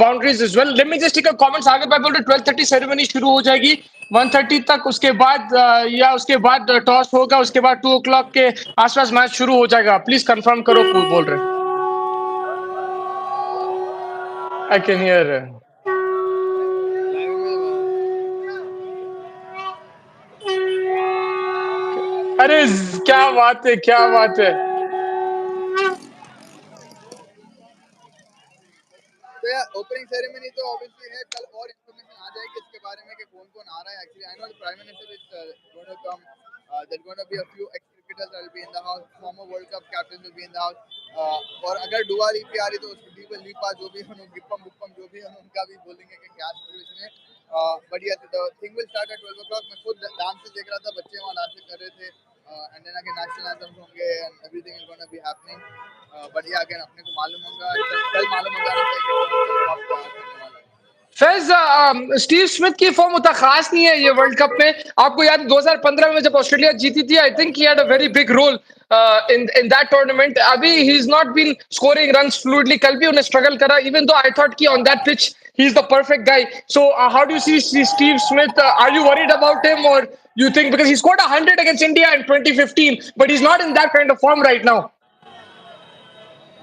boundaries as well let me just take a comments आगे मैं बोल रहा 12:30 सेरेमनी शुरू हो जाएगी 1:30 तक उसके बाद या उसके बाद टॉस होगा उसके बाद 2 o'clock के आसपास मैच शुरू हो जाएगा प्लीज कंफर्म करो बोल रहे आई कैन हियर अरे क्या बात है तो यार ओपनिंग सेरेमनी तो ऑब्वियसली है कल और इन्फॉर्मेशन आ जाएगी इसके बारे में कि कौन कौन आ रहा है actually I know the prime minister is going to come there's going to be a few ex cricketers that will be in the house former world cup captains will be in the house और अगर दुआ लीपी आ रही तो उसकी डीपल लीपा जो भी हम गिप्पम गुप्पम जो भी हम उनका भी बोलेंगे कि क्या सिचुएशन है but yes the thing will start at 12 o'clock मैं खुद डांस देख रहा था बच्चे वहाँ डांस कर रहे थे and then again national anthems होंगे and everything is gonna be happening but ये अगेन अपने को मालूम होगा कल मालूम हो जाना चाहिए कि कौन सा टॉप करने वाला है फैज स्टीव स्मिथ की फॉर्म उतना खास नहीं है ये वर्ल्ड कप में आपको याद 2015 में जब ऑस्ट्रेलिया जीती थी I think he had a very big role in that tournament अभी he is not been scoring runs fluidly कल भी उन्हें स्ट्रगल करा इवन दो आई थॉट कि on that pitch he is the perfect guy so how do you see Steve Smith are you worried about him और you think because he scored 100 against India in 2015 but he's not in that kind of form right now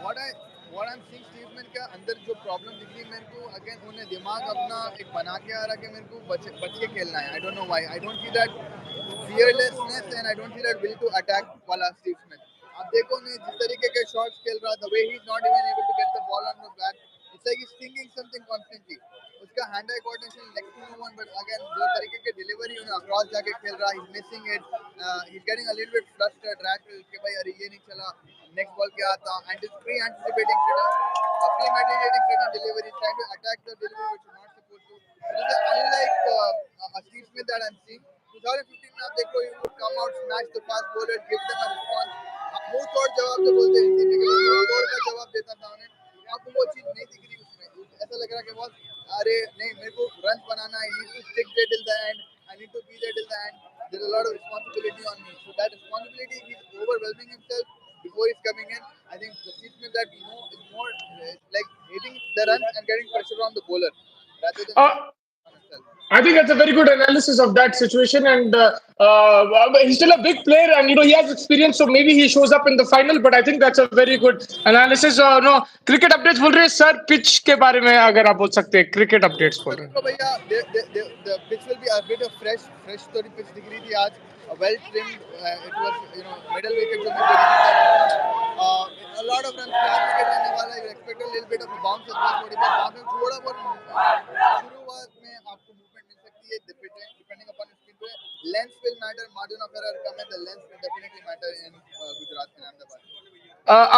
what I what I am seeing Steve man का अंदर जो problem दिख रही है मेरे को again उन्हें दिमाग अपना एक बना के आ रहा कि मेरे को बच के खेलना है I don't know why I don't see that fearlessness and I don't see that will to attack वाला Steve Smith. आप देखो नहीं जिस तरीके के शॉट्स खेल रहा the way he's not even able to get the ball on the bat. It's like he's thinking something constantly. उसका hand eye coordination next to no one but again जो तरीके के डिलीवरी उन्हें across जाके खेल रहा he's missing it. He's getting a little bit flustered rattled कि भाई अरे ये नहीं चला next ball क्या आता and he's pre-anticipating premeditating certain delivery trying to attack the delivery which is not supposed to. It is unlike a Steve Smith that I'm seeing. 2015 में आप देखो you would come out smash the fast bowler give them a response मुंह तोड़ जवाब जो बोलते हैं हिंदी में मुंह तोड़ का जवाब देता था उन्हें आपको वो चीज नहीं दिख रही उसमें ऐसा लग रहा कि बहुत अरे नहीं मेरे को रन बनाना है I need to stick there till the end I need to be there till the end there's a lot of responsibility on me so that responsibility he's overwhelming himself before he's coming in I think the treatment that we know is more like hitting the runs and getting pressure on the bowler rather than uh, on himself. I think that's a very good analysis of that situation, and he's still a big player, and he has experience, so maybe he shows up in the final. But I think that's a very good analysis. No, cricket updates बोल रहे हैं sir pitch के बारे में अगर आप बोल सकते हैं cricket updates बोल तो रहे हैं देखो भैया the pitch will be a bit of fresh तो pitch दिख रही थी आज well trimmed it was middle wicket जो मेरे को a lot of runs flat wicket रहने वाला है you expect a little bit of a bounce as well थोड़ी बहुत bounce में थोड़ा बहुत शुरुआत में आपको movement मिल सकती है depending upon spin पे length will matter margin of error कम है the length will definitely matter in Gujarat में अहमदाबाद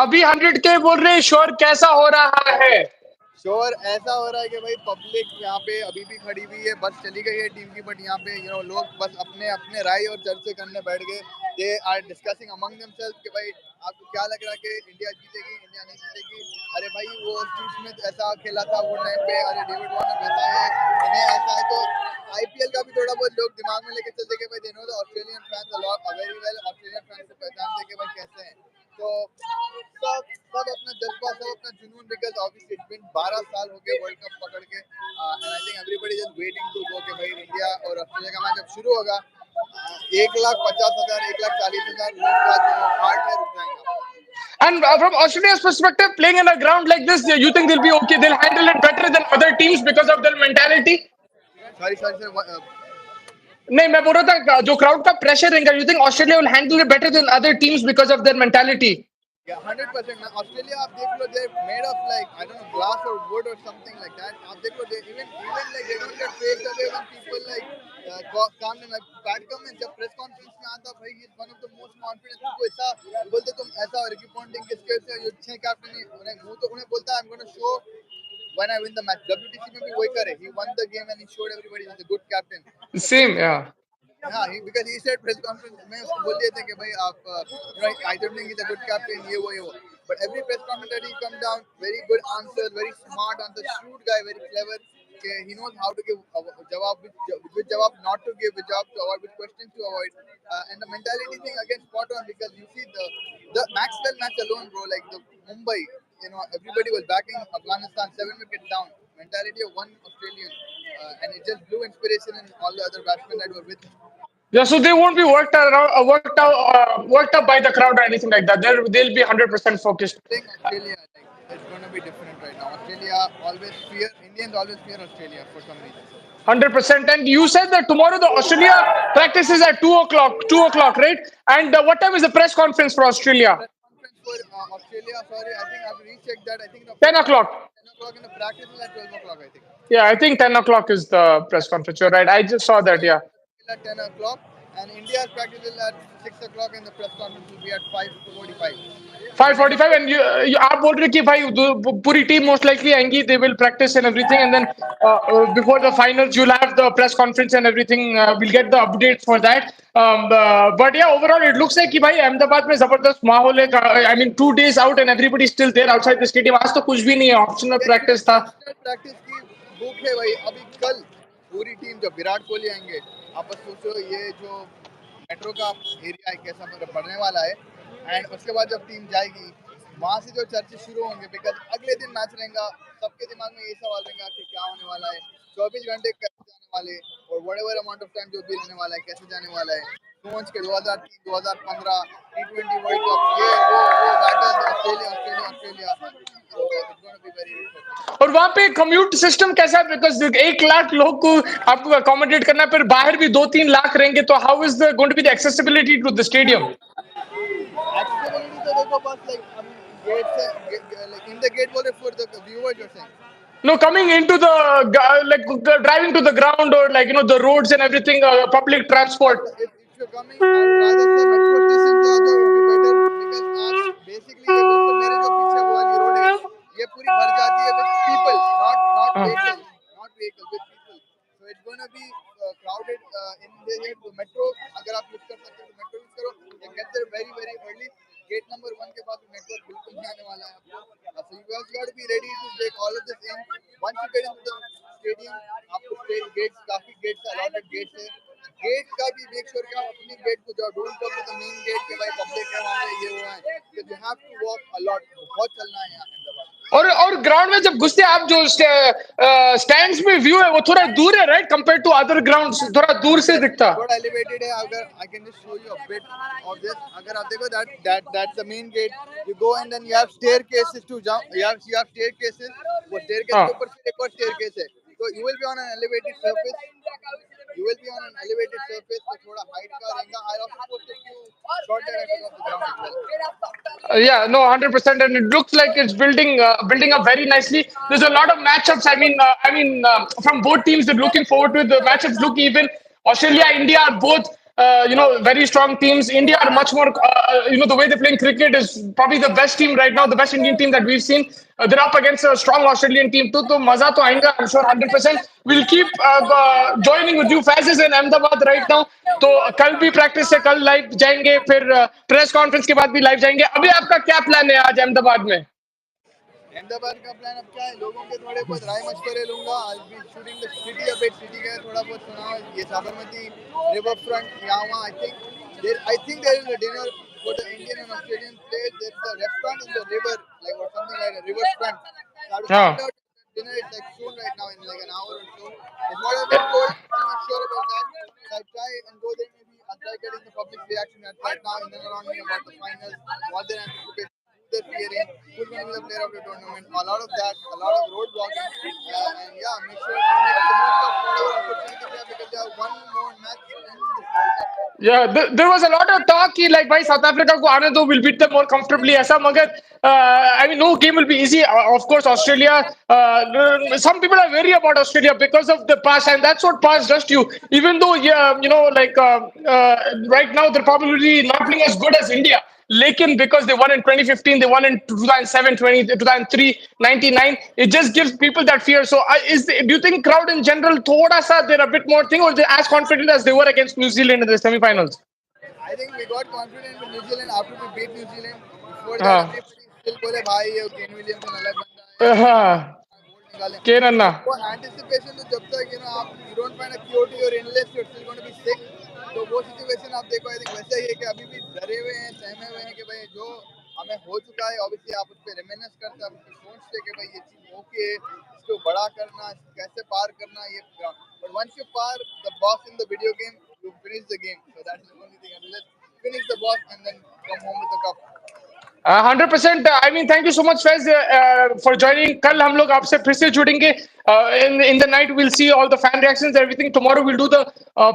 अभी 100 के बोल रहे हैं श्योर कैसा हो रहा है श्योर ऐसा हो रहा है कि भाई पब्लिक यहाँ पे अभी भी खड़ी हुई है बस चली गई है टीम की बट यहाँ पे लोग बस अपने अपने राय और चर्चे करने बैठ गए they are discussing among themselves कि भाई आपको क्या लग रहा है कि इंडिया जीतेगी इंडिया नहीं जीतेगी अरे भाई वो स्टीव स्मिथ ऐसा खेला था वो टाइम पे अरे डेविड वार्नर वैसा है इन्हें ऐसा है तो आईपीएल का भी थोड़ा बहुत लोग दिमाग में लेके चलते कि भाई they know the Australian fans a lot very well Australian fans को पहचानते कि भाई कैसे हैं तो सब अपना जज्बा सब अपना जुनून बिकॉज ऑब्वियसली इट्स बीन 12 साल हो गए वर्ल्ड कप पकड़ के and I think everybody is waiting to go कि भाई इंडिया और ऑस्ट्रेलिया का मैच जब शुरू होगा 1,50,000 1,40,000 लोग का जो हार्ट है रुक जाएगा And from Australia's perspective, playing in a ground like this, you think they'll be okay? They'll handle it better than other teams because of their mentality. Sorry, sir. नहीं मैं बोल रहा था जो crowd का pressure रहेगा, you think Australia will handle it better than other teams because of their mentality? Yeah, 100%. Man. Australia, आप देख लो, they're made of like I don't know glass or wood or something like that. आप देख लो, they even like they don't get phased away when people like calm them. Like Pat Cummins जब press conference में आता भाई, he's one of the most confident. उनको ऐसा बोलते तुम ऐसा Ricky Ponting के skills से ये अच्छे captain है, उन्हें बोलता है I'm going to show when I win the match. WTC में भी वही करे. He won the game and he showed everybody he's a good captain. The press Same, yeah. हाँ because he said press conference में उसको बोल दिए थे कि भाई आप I don't think he's a good captain ये वो but every press conference that he come down very good answer very smart answer shrewd guy very clever okay, he knows how to give jawab which jawab not to give which jawab to avoid which questions to avoid and the mentality thing again spot on because you see the Maxwell match alone bro like the Mumbai everybody was backing Afghanistan 7 wickets down mentality of one Australian and it just blew inspiration in all the other batsmen that were with him. Yeah, so they won't be worked up by the crowd or anything like that. They'll be 100% focused. I think Australia, like, it's going to be different right now. Australia always fear, Indians always fear Australia for some reason. 100%. And you said that tomorrow the Australia practice is at 2 o'clock. 2 o'clock, right? And what time is the press conference for Australia? Press conference for Australia, sorry, I think I have to recheck that. I think the ten press conference o'clock. is 10 o'clock and the practice is at 12 o'clock, I think. Yeah, I think 10 o'clock is the press conference. You're right. I just saw that. Yeah. At 10 o'clock and India's practice is at 6 o'clock and the press conference will be at 5:45. Depending on 5:45 and you आप बोल रहे कि भाई पूरी team most likely आएंगी, they will practice and everything, and then before the finals you'll have the press conference and everything. We'll get the update for that. But yeah, overall it looks like कि भाई अहमदाबाद में जबरदस्त माहौल है. I mean 2 days out and everybody still there outside the stadium. आज तो कुछ भी नहीं है, optional yeah, practice था. optional practice की बुक है भाई अभी कल पूरी टीम जब विराट कोहली आएंगे आप बस सोचो ये जो मेट्रो का एरिया है कैसा बढ़ने वाला है एंड उसके बाद जब टीम जाएगी वहाँ से जो चर्चे शुरू होंगे बिकॉज अगले दिन मैच रहेगा सबके दिमाग में ये सवाल रहेगा कि क्या होने वाला है 24 घंटे कैसे जाने वाले और what ever amount of time जो भी रहने वाला है कैसे जाने वाला है सोच के 2003 2015 T20 वर्ल्ड कप ये वो battle Australia Australia Australia so it's going to be very interesting. और वहां पे कम्यूट सिस्टम कैसा है? बिकॉज 1 लाख लोग को आपको अकोमोडेट करना है, फिर बाहर भी 2-3 लाख रहेंगे, तो how is the going to be the accessibility to the stadium? Accessibility to देखो बस like I mean gate से like in the gate बोले for the viewers you're saying. No, coming into the like driving to the ground or like the roads and everything, public transport. If you're coming, I would rather say metro station से आ जाओ would be better because आज basically ये बिल्कुल मेरे जो पीछे वो वाली रोड है ये पूरी भर जाती है with people not Uh, vehicles with people so it's going to be crowded in the here तो metro अगर आप यूज कर सकते हो तो metro यूज करो and get there very very early gate number 1 के बाद network बिल्कुल नहीं आने वाला है आपको so you guys got to be ready to take all of this in once you get into the stadium आपको state gates काफी gates allotted gates है गेट का भी मेक श्योर कि आप अपनी गेट को जाओ don't come to the main gate के भाई पब्लिक है वहां पे ये हुआ है तो you have to walk a lot बहुत चलना है यहाँ अहमदाबाद और ग्राउंड में जब घुसते हैं आप, जो स्टैंड्स में व्यू है वो थोड़ा दूर है, right, compare to other grounds, थोड़ा दूर से yes दिखता. थोड़ा एलिवेटेड है अगर I can just show you a bit of this अगर आप देखो that's the main gate you go and then you have staircases to jump you have staircases वो स्टेयरकेस हाँ. के ऊपर फिर एक और स्टेयरकेस है तो you will be on an elevated surface you will be on an elevated surface तो थोड़ा हाइट का रहेगा I'll also post a few short directions of the ground as well. Yeah, no, 100%, and it looks like it's building up very nicely. There's a lot of matchups. From both teams, they're looking forward to it. The matchups look even. Australia, India are both, very strong teams. India are much more, the way they're playing cricket is probably the best team right now, the best Indian team that we've seen. They're up against a strong Australian team too. So, maza to आएगा, I'm sure 100%. We'll keep joining with you. Faz is in Ahmedabad right now. तो कल भी practice से कल live जाएंगे, फिर press conference के बाद भी लाइव जाएंगे. अभी आपका क्या प्लान है आज अहमदाबाद में? अहमदाबाद का प्लान अब क्या है लोगों के थोड़े बहुत राय मशवरे लूंगा आज भी shooting the city a bit city का थोड़ा बहुत सुना ये साबरमती रिवर फ्रंट यहाँ वहाँ I think there is a dinner for the Indian and Australian players there's a restaurant in the river like or something like a river front so I have to हाँ. find out dinner is like soon right now in like an hour or so it's what I've been told I'm not sure about that so I try and go there maybe I'll try getting the public reaction at right now in and around me about the finals what they're anticipating they're fearing, who's going to be the player of the tournament, a lot of that, a lot of road blocking, and yeah, make sure you make the most of whatever opportunity you have because you have one more match in this World Cup. Yeah, there was a lot of talk कि like भाई South Africa को आने दो, will beat them more comfortably ऐसा, मगर I mean no game will be easy. Of course Australia, some people are wary about Australia because of the past, and that's what past does to you. Even though yeah, you know, like right now they're probably not playing as good as India, लेकिन because they won in 2015, they won in 2007, 2003, 99, it just gives people that fear. So do you think crowd in general थोड़ा सा they're a bit more thing, or they're as confident as they were against New Zealand in the semi-finals? I think we got confident with New Zealand after we beat New Zealand. Before that, हाँ everybody still बोले भाई ये Kane Williamson अलग बंदा है, हाँ gold निकाले. केन अन्ना. So वो anticipation तो जब तक आप you don't find a QOT or endless, you're still going to be sick. तो वो सिचुएशन आप देखो, आई थिंक वैसा ही है कि अभी भी डरे हुए हैं, सहमे हुए हैं कि भाई जो हमें हो चुका है, ऑब्वियसली आप उस पर रिमेनेस करते, आप उस पर सोचते कि भाई ये चीज ओके, इसको बड़ा करना, कैसे पार करना ये. बट वंस यू पार the boss in the video game, you finish the game. So that's the only thing. And let's finish the boss and then come home with the cup. 100%. I mean, thank you so much, Faiz, for joining. कल हम लोग आपसे फिर से जुड़ेंगे. In the night we'll see all the fan reactions, everything. Tomorrow we'll do the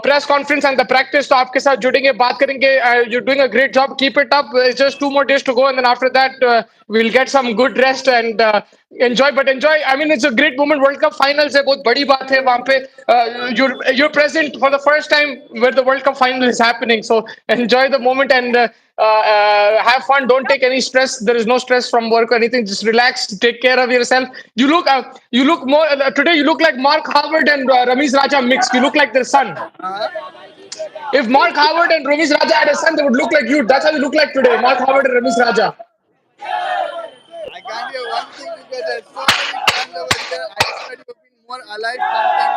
press conference and the practice. तो आपके साथ जुड़ेंगे, बात करेंगे. You're doing a great job. Keep it up. It's just 2 more days to go, and then after that we'll get some good rest and enjoy. But enjoy. I mean, it's a great moment. World Cup finals है, बहुत बड़ी बात है वहाँ पे. You're present for the first time where the World Cup final is happening. So enjoy the moment and have fun. Don't take any stress. There is no stress from work or anything. Just relax. Take care of yourself. You look more today. You look like Mark Howard and Ramiz Raja mixed. You look like their son. If Mark Howard and Ramiz Raja had a son, they would look like you. That's how you look like today, Mark Howard and Ramiz Raja. I can't hear one thing because there's so many fans over here. I thought you have been more alive something.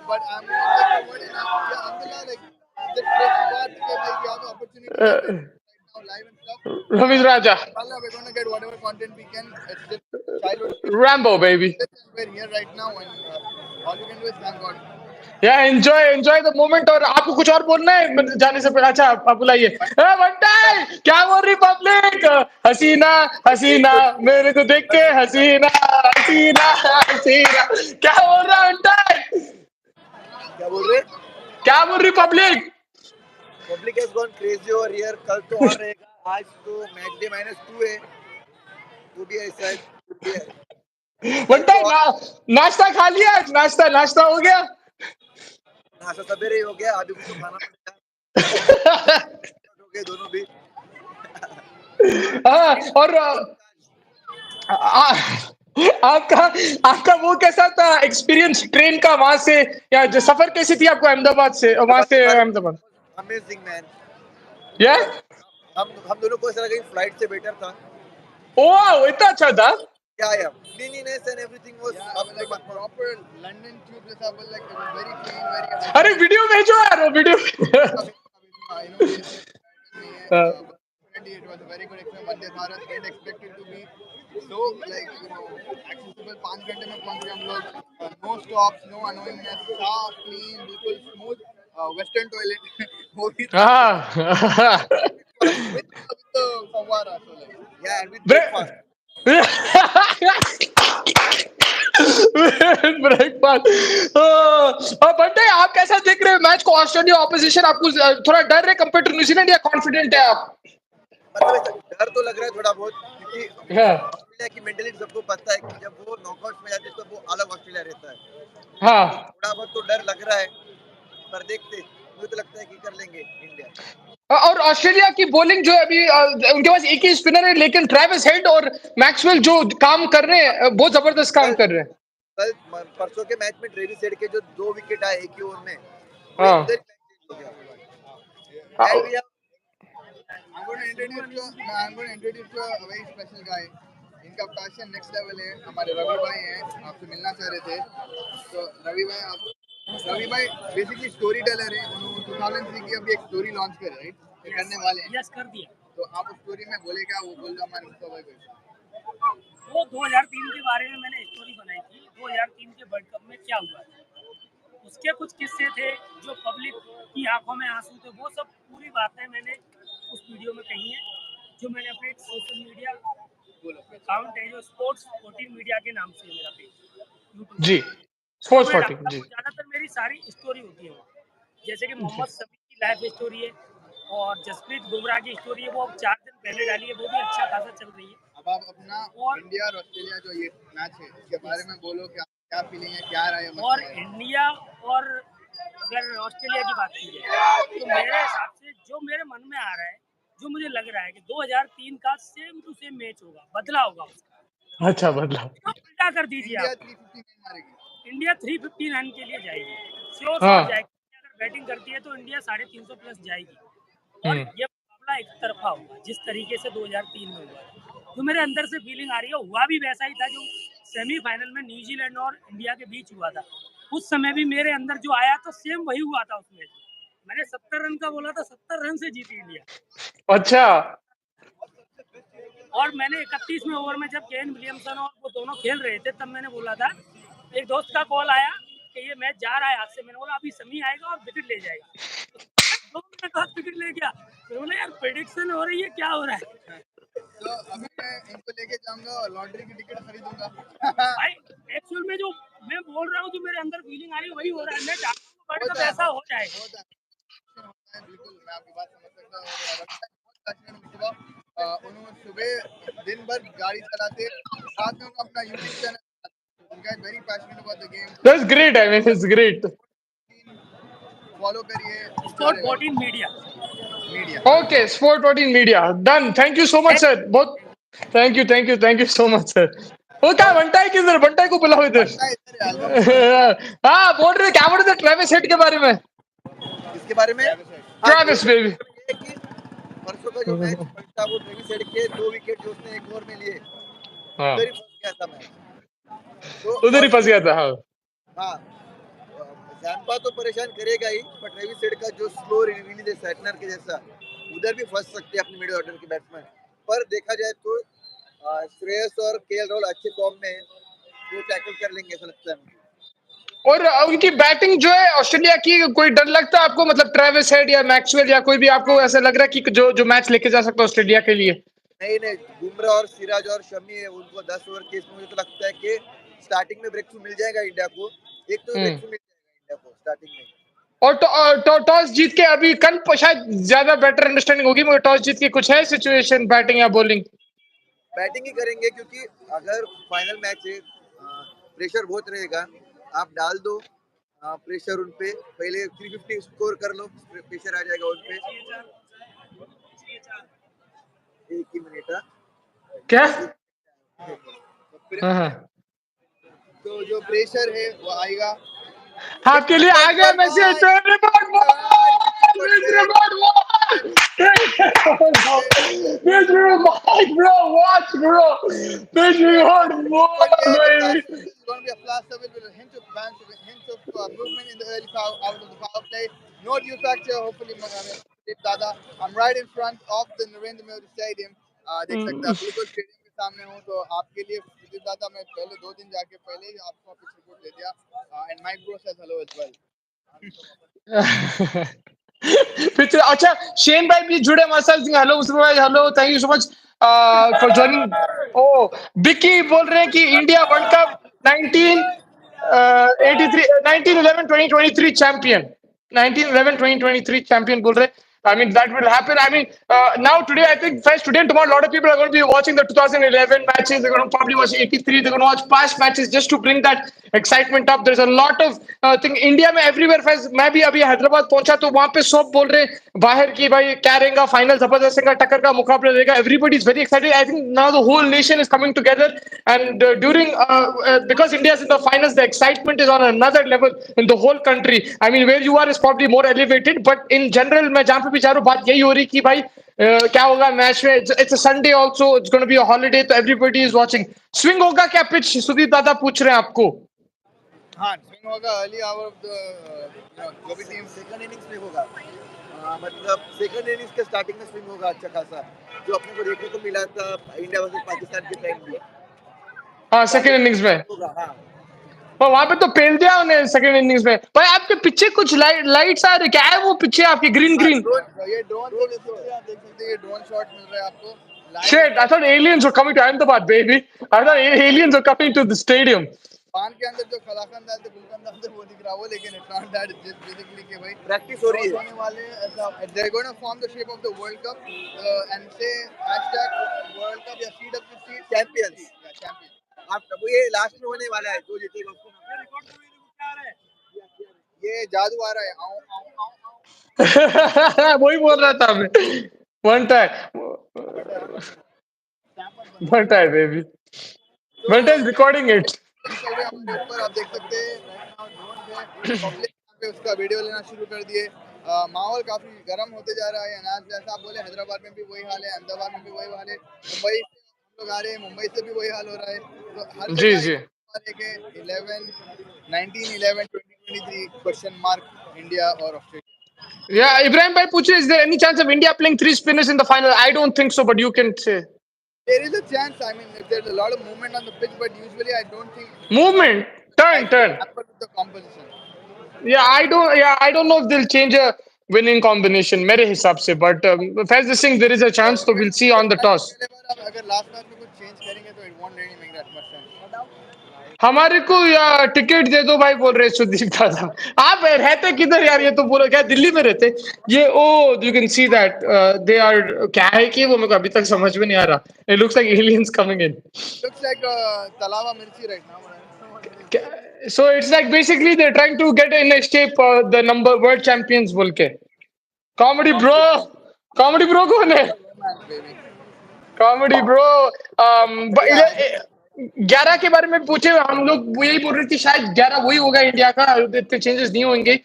But I'm not like what enough. Yeah, Alhamdulillah, like just praise to God because like, we have the opportunity that we're right now live and stuff. Ramiz Raja, Inshallah, we're going to get whatever content we can. It's just childhood. Rambo baby. We're here right now and all you can do is thank God. Yeah, enjoy the moment. और आपको कुछ और बोलना है जाने से पहले? अच्छा आप बुलाइए. बंटाई क्या बोल रही पब्लिक? हसीना हसीना मेरे को देख के हसीना हसीना हसीना क्या बोल रहा है बंटाई? क्या बोल रहे? क्या बोल रही public? Public has gone crazy over here. कल तो और रहेगा. आज तो मैच डे -2 है. वो भी ऐसा है. बंटाई नाश्ता खा लिया? नाश्ता हो गया? नाश्ता सवेरे ही हो गया. अभी कुछ तो खाना पड़ेगा. हो गए दोनों भी. हाँ, और आपका आपका वो कैसा था एक्सपीरियंस ट्रेन का वहां से, या जो सफर कैसी थी आपको अहमदाबाद से वहां से अहमदाबाद? Amazing man. या हम दोनों को ऐसा लगा कि फ्लाइट से बेटर था. ओह इतना अच्छा था. Yeah. Cleanliness and everything was like a proper London tube जैसा, but like it was very clean, very. अरे वीडियो भेजो यार, वो video. I know definitely it was a very good experience. Vande Bharat didn't expect it to be so like accessible. 5 घंटे में पहुंच गए हम लोग. No stops, no annoyingness, साफ, clean, बिल्कुल smooth. Western toilet. वो भी था. हाँ. with the फव्वारा, so like yeah, and with breakfast. Breakfast. बंटे आप कैसा देख रहे हो मैच को? ऑस्ट्रेलिया ऑपोजिशन आपको थोड़ा डर है कंपेयर टू न्यूजीलैंड, या कॉन्फिडेंट है आप? मतलब डर तो लग रहा है थोड़ा बहुत, क्योंकि हाँ ऑस्ट्रेलिया की मेंटालिटी सबको पता है कि जब वो नॉकआउट में जाते हैं तो वो अलग ऑस्ट्रेलिया रहता है. हाँ. तो थोड़ा बहुत तो डर लग रहा है, पर देखते. मुझे तो लगता है कि कर लेंगे इंडिया. और ऑस्ट्रेलिया की बॉलिंग जो है अभी उनके पास एक ही स्पिनर है, लेकिन ट्रेविस हेड और मैक्सवेल जो काम कर रहे हैं बहुत जबरदस्त काम कर रहे हैं. कल परसों के मैच में ट्रेविस हेड के जो 2 विकेट आए एक ही ओवर में, हाँ. And we have, I'm going to introduce to a very special guy. इनका पैशन नेक्स्ट लेवल है. हमारे रवि भाई हैं, आपसे मिलना चाह रहे थे. तो रवि भाई बेसिकली स्टोरी टेलर हैं. उन्होंने 2003 की अभी एक स्टोरी लॉन्च करी, राइट? करने वाले हैं. यस, कर दिया. तो आप उस स्टोरी में बोले क्या, वो बोल दो हमारे मुस्तफा भाई को. वो 2003 के बारे में मैंने स्टोरी बनाई थी. 2003 के वर्ल्ड कप में क्या हुआ था, उसके कुछ किस्से थे जो पब्लिक की आंखों में आंसू थे. वो सब पूरी बातें मैंने उस वीडियो में कही हैं. जो मैंने अपने एक सोशल मीडिया अकाउंट है जो स्पोर्ट्स 14 मीडिया के नाम से है मेरा पेज यूट्यूब जी, पे, वो स्पोर्ट्स मैं 14 डालता जी। हूँ। ज़्यादातर मेरी सारी स्टोरी होती है वहाँ, जैसे कि मोहम्मद शमी की लाइफ स्टोरी है और जसप्रीत बुमराह की स्टोरी है, वो अब 4 दिन पहले डाली है, वो भी अच्छा खासा चल रही है। अब आप अपना और इंडिया और ऑस्ट्रेलिया जो ये मैच है इसके बारे yes, में बोलो, क्या क्या फीलिंग है, क्या राय है, और मसला है। इंडिया और अगर ऑस्ट्रेलिया की बात की जाए तो मेरे हिसाब से जो मेरे मन में आ रहा है, जो मुझे लग रहा है कि 2003 का सेम टू सेम मैच होगा, बदला होगा उसका। अच्छा, बदला। उसका उल्टा कर दीजिए इंडिया आप, 359 मारेगी। इंडिया 359 के लिए जाएगी, श्योर शॉट हाँ। जाएगी। अगर बैटिंग करती है तो इंडिया 350 प्लस जाएगी और हम्म। ये मुकाबला एक तरफा होगा जिस तरीके से 2003 में हुआ। जो मेरे अंदर से फीलिंग आ रही है, हुआ भी वैसा ही था जो सेमीफाइनल में न्यूजीलैंड और इंडिया के बीच हुआ था। उस समय भी मेरे अंदर जो आया तो सेम वही हुआ था उस मैच में। मैंने 70 रन का बोला था, 70 रन से जीती इंडिया। अच्छा। और मैंने 31वें ओवर में जब केन विलियमसन और वो दोनों खेल रहे थे तब मैंने बोला था, एक दोस्त का कॉल आया कि ये मैच जा रहा है हाथ से। मैंने बोला अभी समी आएगा और विकेट ले जाएगा। तो 2 मिनट बाद विकेट ले गया। मैंने बोला यार प्रेडिक्शन हो रही है, क्या हो रहा है। तो अभी मैं इनको लेके जाऊंगा और लॉटरी की टिकट खरीदूंगा। भाई एक्चुअल में जो मैं बोल रहा हूँ, जो मेरे अंदर फीलिंग आ रही है वही हो रहा है। मैं चाहता हूँ वर्ल्ड कप होता है, ऐसा हो जाए। होता है, होता है, बिल्कुल मैं आपकी बात समझ सकता हूँ। और रवि भाई बहुत पैशनेट सुबह, उन्होंने सुबह दिन भर गाड़ी चलाते, साथ में उन्होंने अपना यूट्यूब चैनल, उनका very passionate about the game. That's great, I mean it's great. Follow करिए, स्पोर्ट चलेगा 14 media. Media. Okay, sport 14 media done. Thank you so much sir, बहुत thank you, thank you, thank you so much sir. वो क्या और बंटा है किधर, बंटा को बुलाओ इधर। बनता है इधर एल्बम में। हाँ, बोल रहे क्या बोल रहे थे ट्रेविस हेड के बारे में। इसके बारे में, हाँ ट्रेविस ट्रेविस बेबी। ये है कि परसों का जो मैच था वो ट्रेविस हेड के 2 विकेट जो उसने एक ओवर में लिए, हाँ, उधर ही फंस गया था मैच। तो उधर ही और फंस गया था। हाँ। हाँ, जैम्पा तो परेशान करेगा ही, बट ट्रेविस हेड का जो स्लो रिलीज है सैटनर के जैसा, उधर भी फंस सकते हैं अपने मिडिल ऑर्डर के बैट्समैन। पर देखा जाए तो श्रेयस और केएल राहुल अच्छे फॉर्म में हैं, वो टैकल कर लेंगे ऐसा लगता है मुझे। और उनकी बैटिंग जो है ऑस्ट्रेलिया की, कोई डर लगता है आपको, मतलब ट्रेविस हेड या मैक्सवेल या कोई भी आपको ऐसा लग रहा है कि जो जो मैच लेके जा सकता है ऑस्ट्रेलिया के लिए? नहीं नहीं, बुमराह और सिराज और शमी है, उनको 10 ओवर के इसमें मुझे तो लगता है कि स्टार्टिंग में ब्रेक थ्रू मिल जाएगा इंडिया को। एक तो ब्रेक हम्म। थ्रू मिल जाएगा इंडिया को स्टार्टिंग में। और टॉस जीत के अभी कल शायद ज्यादा बेटर अंडरस्टैंडिंग होगी, मगर टॉस जीत के कुछ है सिचुएशन बैटिंग या बॉलिंग? बैटिंग ही करेंगे क्योंकि अगर फाइनल मैच है, प्रेशर बहुत रहेगा। आप डाल दो प्रेशर उन पे, पहले 350 स्कोर कर लो, प्रेशर आ जाएगा उन पे। एक ही मिनट, क्या? तो हाँ हाँ। तो जो प्रेशर है वो आएगा। आपके लिए आ गया message, report Miss Remote, watch! Miss Remote, bro, watch, bro! Miss Remote, watch, baby! There's going to be a flash with a hint of bounce, with hints of movement in the early power, out of the power play. No due factor, hopefully, Dada. I'm right in front of the Narendra Modi Stadium. देख सकते हैं आप बिल्कुल stadium के सामने हूँ। तो आपके लिए सुदीप दादा, मैं पहले 2 दिन जाके पहले ही आपको पिच रिपोर्ट दे दिया। And Mike bro says hello as well. फिर अच्छा, शेन भाई भी जुड़े हमारे साथ। हेलो मुस्तफा भाई, hello, thank you so much for joining. ओ, बिक्की बोल रहे हैं कि India world cup 1983 1911 2023 champion, 1911 2023 champion बोल रहे हैं। I mean, that will happen. I mean, now today, I think, first today and tomorrow, a lot of people are going to be watching the 2011 matches. They're going to probably watch 83. They're going to watch past matches just to bring that excitement up. There's a lot of thing. India में everywhere. मैं भी अभी हैदराबाद पहुंचा तो वहां पे सब बोल रहे हैं बाहर की, भाई क्या रहेगा फाइनल, जबरदस्त का टक्कर का मुकाबला रहेगा. Everybody is very excited. I think now the whole nation is coming together, and because India is in the finals, the excitement is on another level in the whole country. I mean, where you are is probably more elevated, but in general, मैं जहाँ पे भी जा रहा हूँ बात यही हो रही कि भाई क्या होगा मैच में. It's a Sunday also. It's going to be a holiday, तो everybody is watching. Swing होगा क्या पिच, सुदीप दादा पूछ रहे हैं आपको? हाँ, स्विंग होगा अर्ली आवर ऑफ द, जो भी टीम सेकंड इनिंग्स में होगा। मतलब सेकंड इनिंग्स के स्टार्टिंग में स्विंग होगा अच्छा खासा, जो अपने को देखने को मिला था इंडिया वर्सेस पाकिस्तान के टाइम भी। हाँ, सेकेंड स्टार्टिंग इनिंग्स में. होगा हाँ। और वहां पे तो पेल दिया उन्हें सेकंड इनिंग्स में। भाई आपके पीछे कुछ लाइट्स आ रही, क्या है वो पीछे आपके ग्रीन हाँ, ग्रीन? ये ड्रोन से बेसिकली आप देख सकते हैं, ये ड्रोन शॉट मिल रहा है आपको live. Shit, I thought aliens were coming to Ahmedabad, baby. I thought aliens were coming to the stadium. पान के अंदर जो कलाकंद डालते गुलकंद डालते वो दिख रहा है वो, लेकिन it's not that, it's just basically कि भाई प्रैक्टिस हो रही है होने वाले ऐसा। They gonna form the shape of the world cup and से वर्ल्ड कप या CWC चैंपियंस या चैंपियन। आप वो ये लास्ट में होने वाला है, जो जीतेगा उसको। ये जादू आ रहा है, आऊं आऊं आऊं आऊं। वही बोल रहा था मैं। One time, one time, baby. तो One time recording it. चल रहे हैं हमारे ऊपर, आप देख सकते हैं right now ड्रोन पे पब्लिक यहाँ पे उसका वीडियो लेना शुरू कर दिए। माहौल काफी गर्म होते जा रहा है। अनाज जैसा आप बोले, हैदराबाद में भी वही हाल है, अहमदाबाद में भी वही हाल है, मुंबई से हम लोग आ रहे हैं, मुंबई से भी वही हाल हो रहा है। तो हर जी जगह जी। 11 1911 2023 क्वेश्चन मार्क इंडिया और ऑस्ट्रेलिया। Yeah, Ibrahim bhai पूछे, is there any chance of India playing three spinners in the final? I don't think so, but you can say. There is a chance. I mean, if there's a lot of movement on the pitch, but usually I don't think Movement, turn, that will turn. happen with the composition. Yeah, I don't know if they'll change a winning combination, मेरे हिसाब से, but Faiz is saying there is a chance, so we'll see on the toss. पहले बार अब अगर last match में कुछ change करेंगे तो it won't really make that much sense. हमारे को या टिकट दे दो भाई, बोल रहे सुदीप दादा। आप रहते किधर यार? ये तो बोलो क्या दिल्ली में रहते? ये oh you can see that they are, क्या है कि वो मेरे को अभी तक समझ में नहीं आ रहा। It looks like aliens coming in. Looks like Talava Mirchi right now. So it's like basically they're trying to get in a shape the number world champions बोल के। कॉमेडी ब्रो, कॉमेडी ब्रो कौन है? Romance, baby. Comedy bro. Yeah, I think 11 के बारे में पूछे हम लोग, यही बोल रहे थे शायद 11 वही होगा इंडिया का, इतने चेंजेस नहीं होंगे।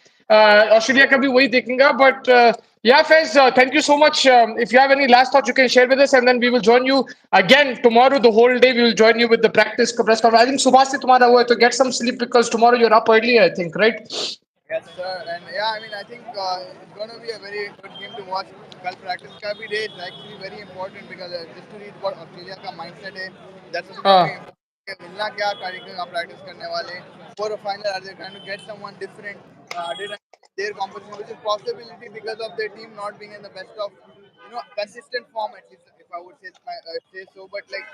ऑस्ट्रेलिया का भी वही देखेंगे, but yeah Faiz, thank you so much. If you have any last thoughts you can share with us, and then we will join you again tomorrow the whole day. We will join you with the press conference. I think सुबह से तुम्हारा वो है, तो get some sleep because tomorrow you're up early, I think, right? yes, sir. And yeah, I mean, I think it's going to be a very good game to watch. कल practice का भी day is actually very important because just to read what Australia का mindset है, that's also हाँ very important. कि मिलना क्या तारीख का practice करने वाले for a final, are they trying to get someone different? Did their competition, which is possibility because of their team not being in the best of consistent form, at least if I would say so. But like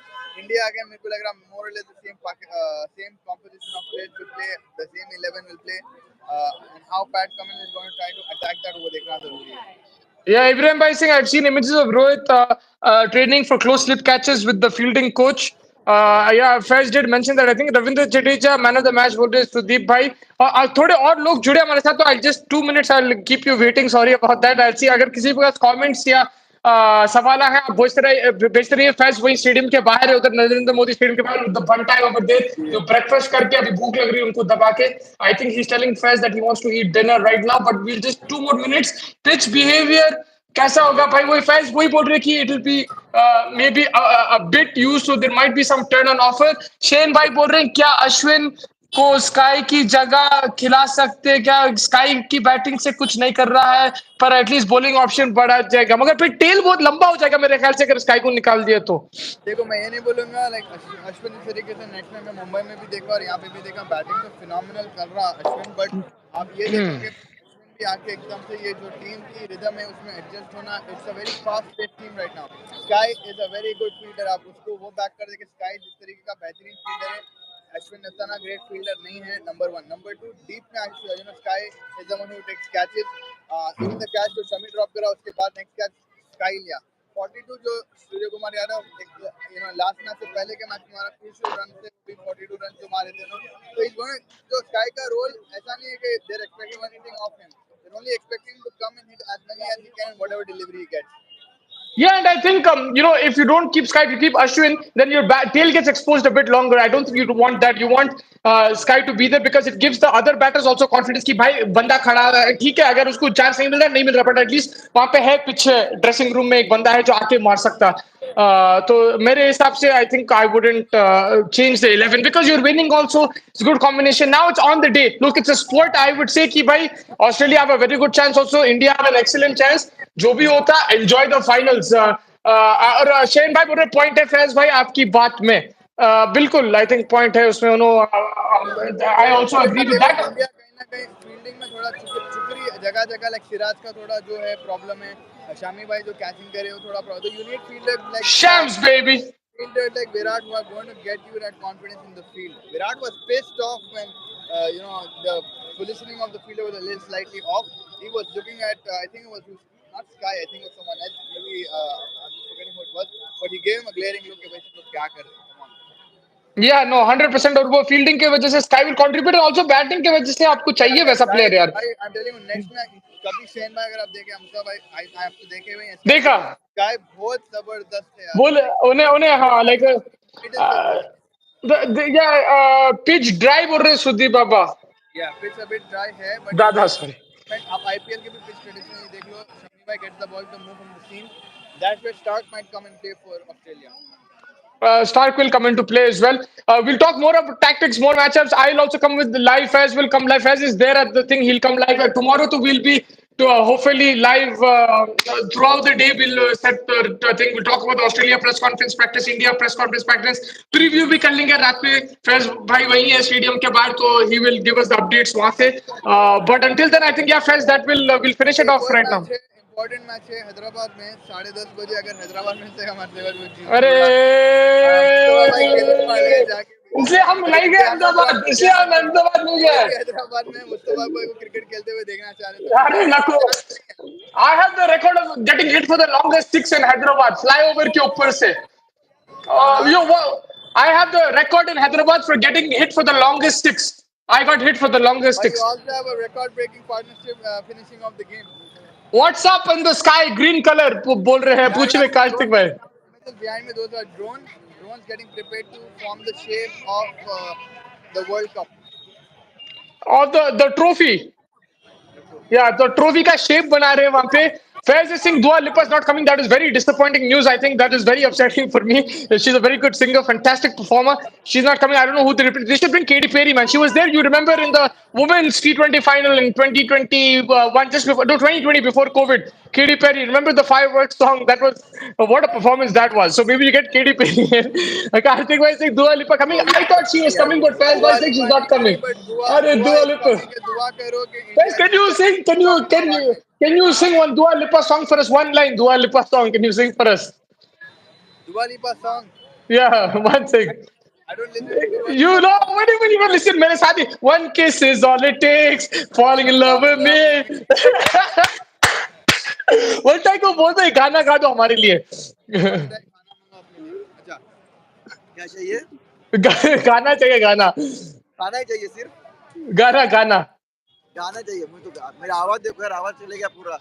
India again, मेरे को लग रहा more or less the same composition of players will play, the same 11 will play, and how Pat Cummins is going to try to attack that वो देखना जरूरी है. Yeah, Ibrahim Bhai Singh, I've seen images of Rohit training for close slip catches with the fielding coach. Yeah, Faiz did mention that. I think Ravindra Jadeja, man of the match, बोल रहे सुदीप भाई। थोड़े और लोग जुड़े हमारे साथ, तो I'll just 2 minutes, I'll keep you waiting. Sorry about that. I'll see अगर किसी के पास comments या सवाल है, आप भेजते रहिए। फैज वही स्टेडियम के बाहर है, उधर नरेंद्र मोदी स्टेडियम के बाहर, द बंटा ओवर देयर, जो ब्रेकफास्ट करके अभी भूख लग रही है उनको दबा के। I think he is telling Faiz that he wants to eat dinner right now, but we'll just 2 more minutes. Pitch behavior कैसा होगा भाई? वही फैज वही बोल रहे कि it will be maybe bit used, so there might be some turn on offer. Shane भाई बोल रहे हैं क्या अश्विन को स्काई की जगह खिला सकते हैं क्या? स्काई की बैटिंग से कुछ नहीं कर रहा है, पर एटलीस्ट बॉलिंग ऑप्शन बढ़ा जाएगा, मगर फिर टेल बहुत लंबा हो जाएगा मेरे ख्याल से अगर स्काई को निकाल दिया तो। देखो मैं ये नहीं बोलूंगा लाइक अश्विन इस तरीके से नेक्स्ट में मुंबई में भी देखा और यहाँ पे भी देखा, बैटिंग तो फिनोमिनल कर रहा अश्विन, बट आप ये देखोगे अश्विन भी आके एकदम से ये जो टीम की रिदम है उसमें एडजस्ट होना, it's a very fast pace team right now. Sky is a very good fielder, आप उसको वो बैक कर देंगे। स्काई जिस तरीके का बेहतरीन फील्डर है, अश्विन इतना ग्रेट फील्डर नहीं है, नंबर 1। नंबर 2, डीप में Sky is the one who takes catches. Even the catch जो शमी ड्रॉप करा उसके बाद नेक्स्ट कैच स्काई लिया। 42 जो सूर्य कुमार यादव लास्ट मैच से पहले के मैच में हमारा क्रूशियल रन से भी 42 रन जो मारे थे, तो इस जो स्काई का रोल ऐसा नहीं है कि they're expecting anything of him, they're only expecting to come and hit as many as he can whatever delivery he gets. Yeah, and I think if you don't keep Sky, if you keep Ashwin, then your tail gets exposed a bit longer. I don't think you want that. You want Sky to be there because it gives the other batters also confidence कि भाई बंदा खड़ा है, ठीक है, अगर उसको chance नहीं मिल रहा नहीं मिल रहा, बट एटलीस्ट वहां पे है पीछे ड्रेसिंग रूम में एक बंदा है जो आके मार सकता। तो मेरे हिसाब से I think I wouldn't change the 11 because you're winning also. It's a good combination. Now it's on the day. Look, it's a sport. I would say कि भाई Australia have a very good chance also. India have an excellent chance. जो भी होता enjoy the finals. और Shane भाई बोल रहे point है फैज भाई आपकी बात में, बिल्कुल आई थिंक पॉइंट है उसमें उन्होंने I also agree with that. India कहीं ना कहीं फील्डिंग में थोड़ा चुकरी जगह जगह लाइक सिराज का थोड़ा जो है प्रॉब्लम है, शामी भाई जो कैचिंग करे वो थोड़ा प्रॉब्लम, तो you need fielder Shams like baby. fielders like Virat who are going to get you that confidence in the field. Virat was pissed off when the positioning of the fielder was a little slightly off. He was looking at I think it was not Sky, I think it was someone else. Maybe I'm forgetting who it was, but he gave him a glaring look. भाई तुम लोग क्या कर रहे हो? Come on. या no 100%. और वो फील्डिंग की वजह से sky will contribute, also batting की वजह से आपको चाहिए वैसा Sky, प्लेयर यार. भाई I'm telling you next में कभी शेन भाई अगर आप देखें हमका भाई I have to देखे हुए हैं देखा Sky बहुत जबरदस्त है यार. बोल उन्हें उन्हें हाँ like It is a good. या पिच ड्राइव बोल रहे सुदीप बाबा. Yeah, pitch a bit dry है, but दादा सॉरी. आप IPL के भी pitch prediction ही देख लो, शमी भाई gets the ball to move from the seam. That's where Stark might come and play for Australia. Stark will come into play as well. We'll talk more about tactics, more matchups. I'll also come with the live. Faz will come live. Faz is there at the thing. He'll come live. Tomorrow too, we'll be hopefully live throughout the day. We'll set the thing. We'll talk about Australia press conference practice, India press conference practice. Preview भी कर लेंगे रात में. Faz भाई वही है stadium के बाहर, तो he will give us the updates वहाँ से. But until then, I think yeah, Faz, that we'll finish it एक off और right now. मैच है, इम्पोर्टेंट मैच है हैदराबाद में 10:30 बजे. अगर हैदराबाद में से हमारे लेवल में जीत अरे मुस्तफा भाई खेलने वाले हैं जाके. इसलिए हम नहीं गए अहमदाबाद, इसलिए हम अहमदाबाद नहीं गए. हैदराबाद में मुस्तफा भाई को क्रिकेट खेलते हुए देखना चाह रहे थे. अरे नको. I have the record of getting hit for the longest six in Hyderabad, flyover के ऊपर से. I have the record in Hyderabad for getting hit for the longest six. I got hit for the longest But you six. also have a record-breaking partnership finishing of the game. What's up in the sky? Green color बोल रहे हैं, पूछ रहे कार्तिक भाई. Images behind me, those are drones. Drones getting prepared to form the shape of the World Cup. और the trophy. Yeah, the trophy का shape बना रहे हैं वहाँ पे. Faiz is saying Dua Lipa is not coming. That is very disappointing news. I think that is very upsetting for me. She's a very good singer, fantastic performer. She's not coming. I don't know who they should bring. Katy Perry, man. She was there. You remember in the women's T20 final in 2021, just before 2020 before COVID. Katy Perry. Remember the fireworks song? That was what a performance that was. So maybe you get Katy Perry. Karthik bhai saying Dua Lipa coming. I thought she was coming, but Faiz bhai saying she's not coming. Arey Dua Lipa. दुआ करो कि Guys, can you sing? Can you sing one Dua Lipa song for us? One line Dua Lipa song. Can you sing for us? Dua Lipa song. Yeah, one thing. I don't listen to Dua You know, what do you mean? Listen, मेरे साथ ही. One kiss is all it takes. Falling in love with me. One time को बोलते हैं गाना गा दो हमारे लिए. अच्छा क्या चाहिए? गाना चाहिए गाना. खाना ही चाहिए सिर्फ. गाना गाना. गाना चाहिए मुझे तो. मेरा आवाज देखो यार, आवाज चले गया पूरा.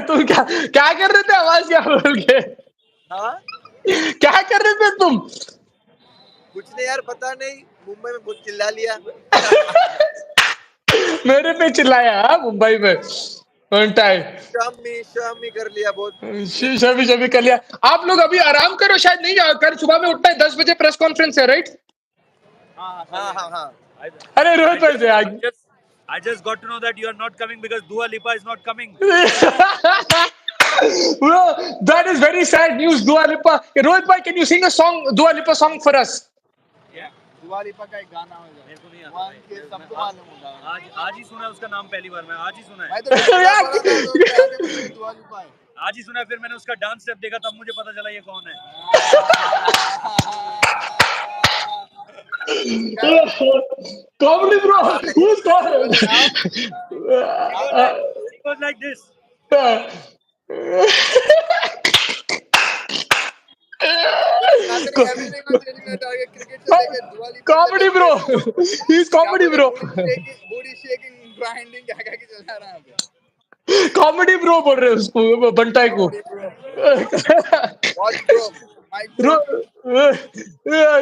तुम क्या क्या कर रहे थे आवाज क्या बोल के? हाँ क्या कर रहे थे तुम? कुछ नहीं यार, पता नहीं मुंबई में कुछ चिल्ला लिया. मेरे पे चिल्लाया हाँ मुंबई में. वन टाइम शमी कर लिया बहुत. शमी कर लिया. आप लोग अभी आराम करो, शायद नहीं कल सुबह में उठना है 10 बजे प्रेस कॉन्फ्रेंस है राइट? हाँ. अरे रोहित भाई I just got to know that you are not coming because Dua Lipa is not coming. Bro, that is very sad news. Dua Lipa. Rohit bhai, can you sing a song, Dua Lipa song for us? Yeah. दुआ लिपा का एक गाना होगा. मेरे को नहीं आता One भाई. kiss सबको मालूम होगा. आज ही सुना है उसका नाम पहली बार. मैं आज ही सुना है. मैं तो दुआ लिपा है. आज ही सुना है. फिर मैंने उसका डांस स्टेप देखा तब मुझे पता चला ये कौन है. Comedy bro. Who's calling? It was like this. Comedy bro. He's comedy bro. Booty shaking, grinding, क्या क्या चल रहा है यहाँ पे. कॉमेडी ब्रो बोल रहे हैं उसको, बंटाई को. Watch bro.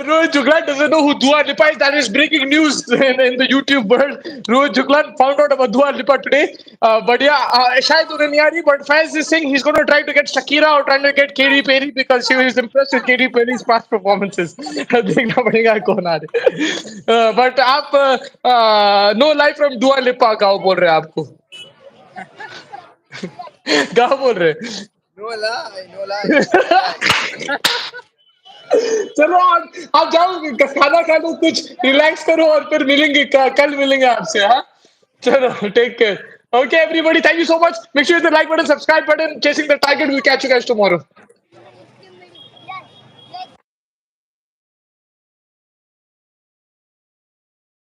Rohit Juglan doesn't know who Dua Lipa is. That is breaking news in the YouTube world. Rohit Juglan found out about Dua Lipa today. But yeah, शायद उन्हें नहीं आ रही. But Faiz is saying he's going to try to get Shakira or trying to get Katy Perry because she was impressed with Katy Perry's past performances. देखना पड़ेगा कौन आ रहे. But आप no life from Dua Lipa गाओ बोल रहे हैं आपको. गाओ बोल रहे. No lie. चलो आप जाओ, खाना खा लो, कुछ रिलैक्स करो, और फिर मिलेंगे, कल मिलेंगे आपसे, हाँ? चलो, take care. Okay, everybody, thank you so much. Make sure you hit the like button, subscribe button. Chasing the target. We'll catch you guys tomorrow.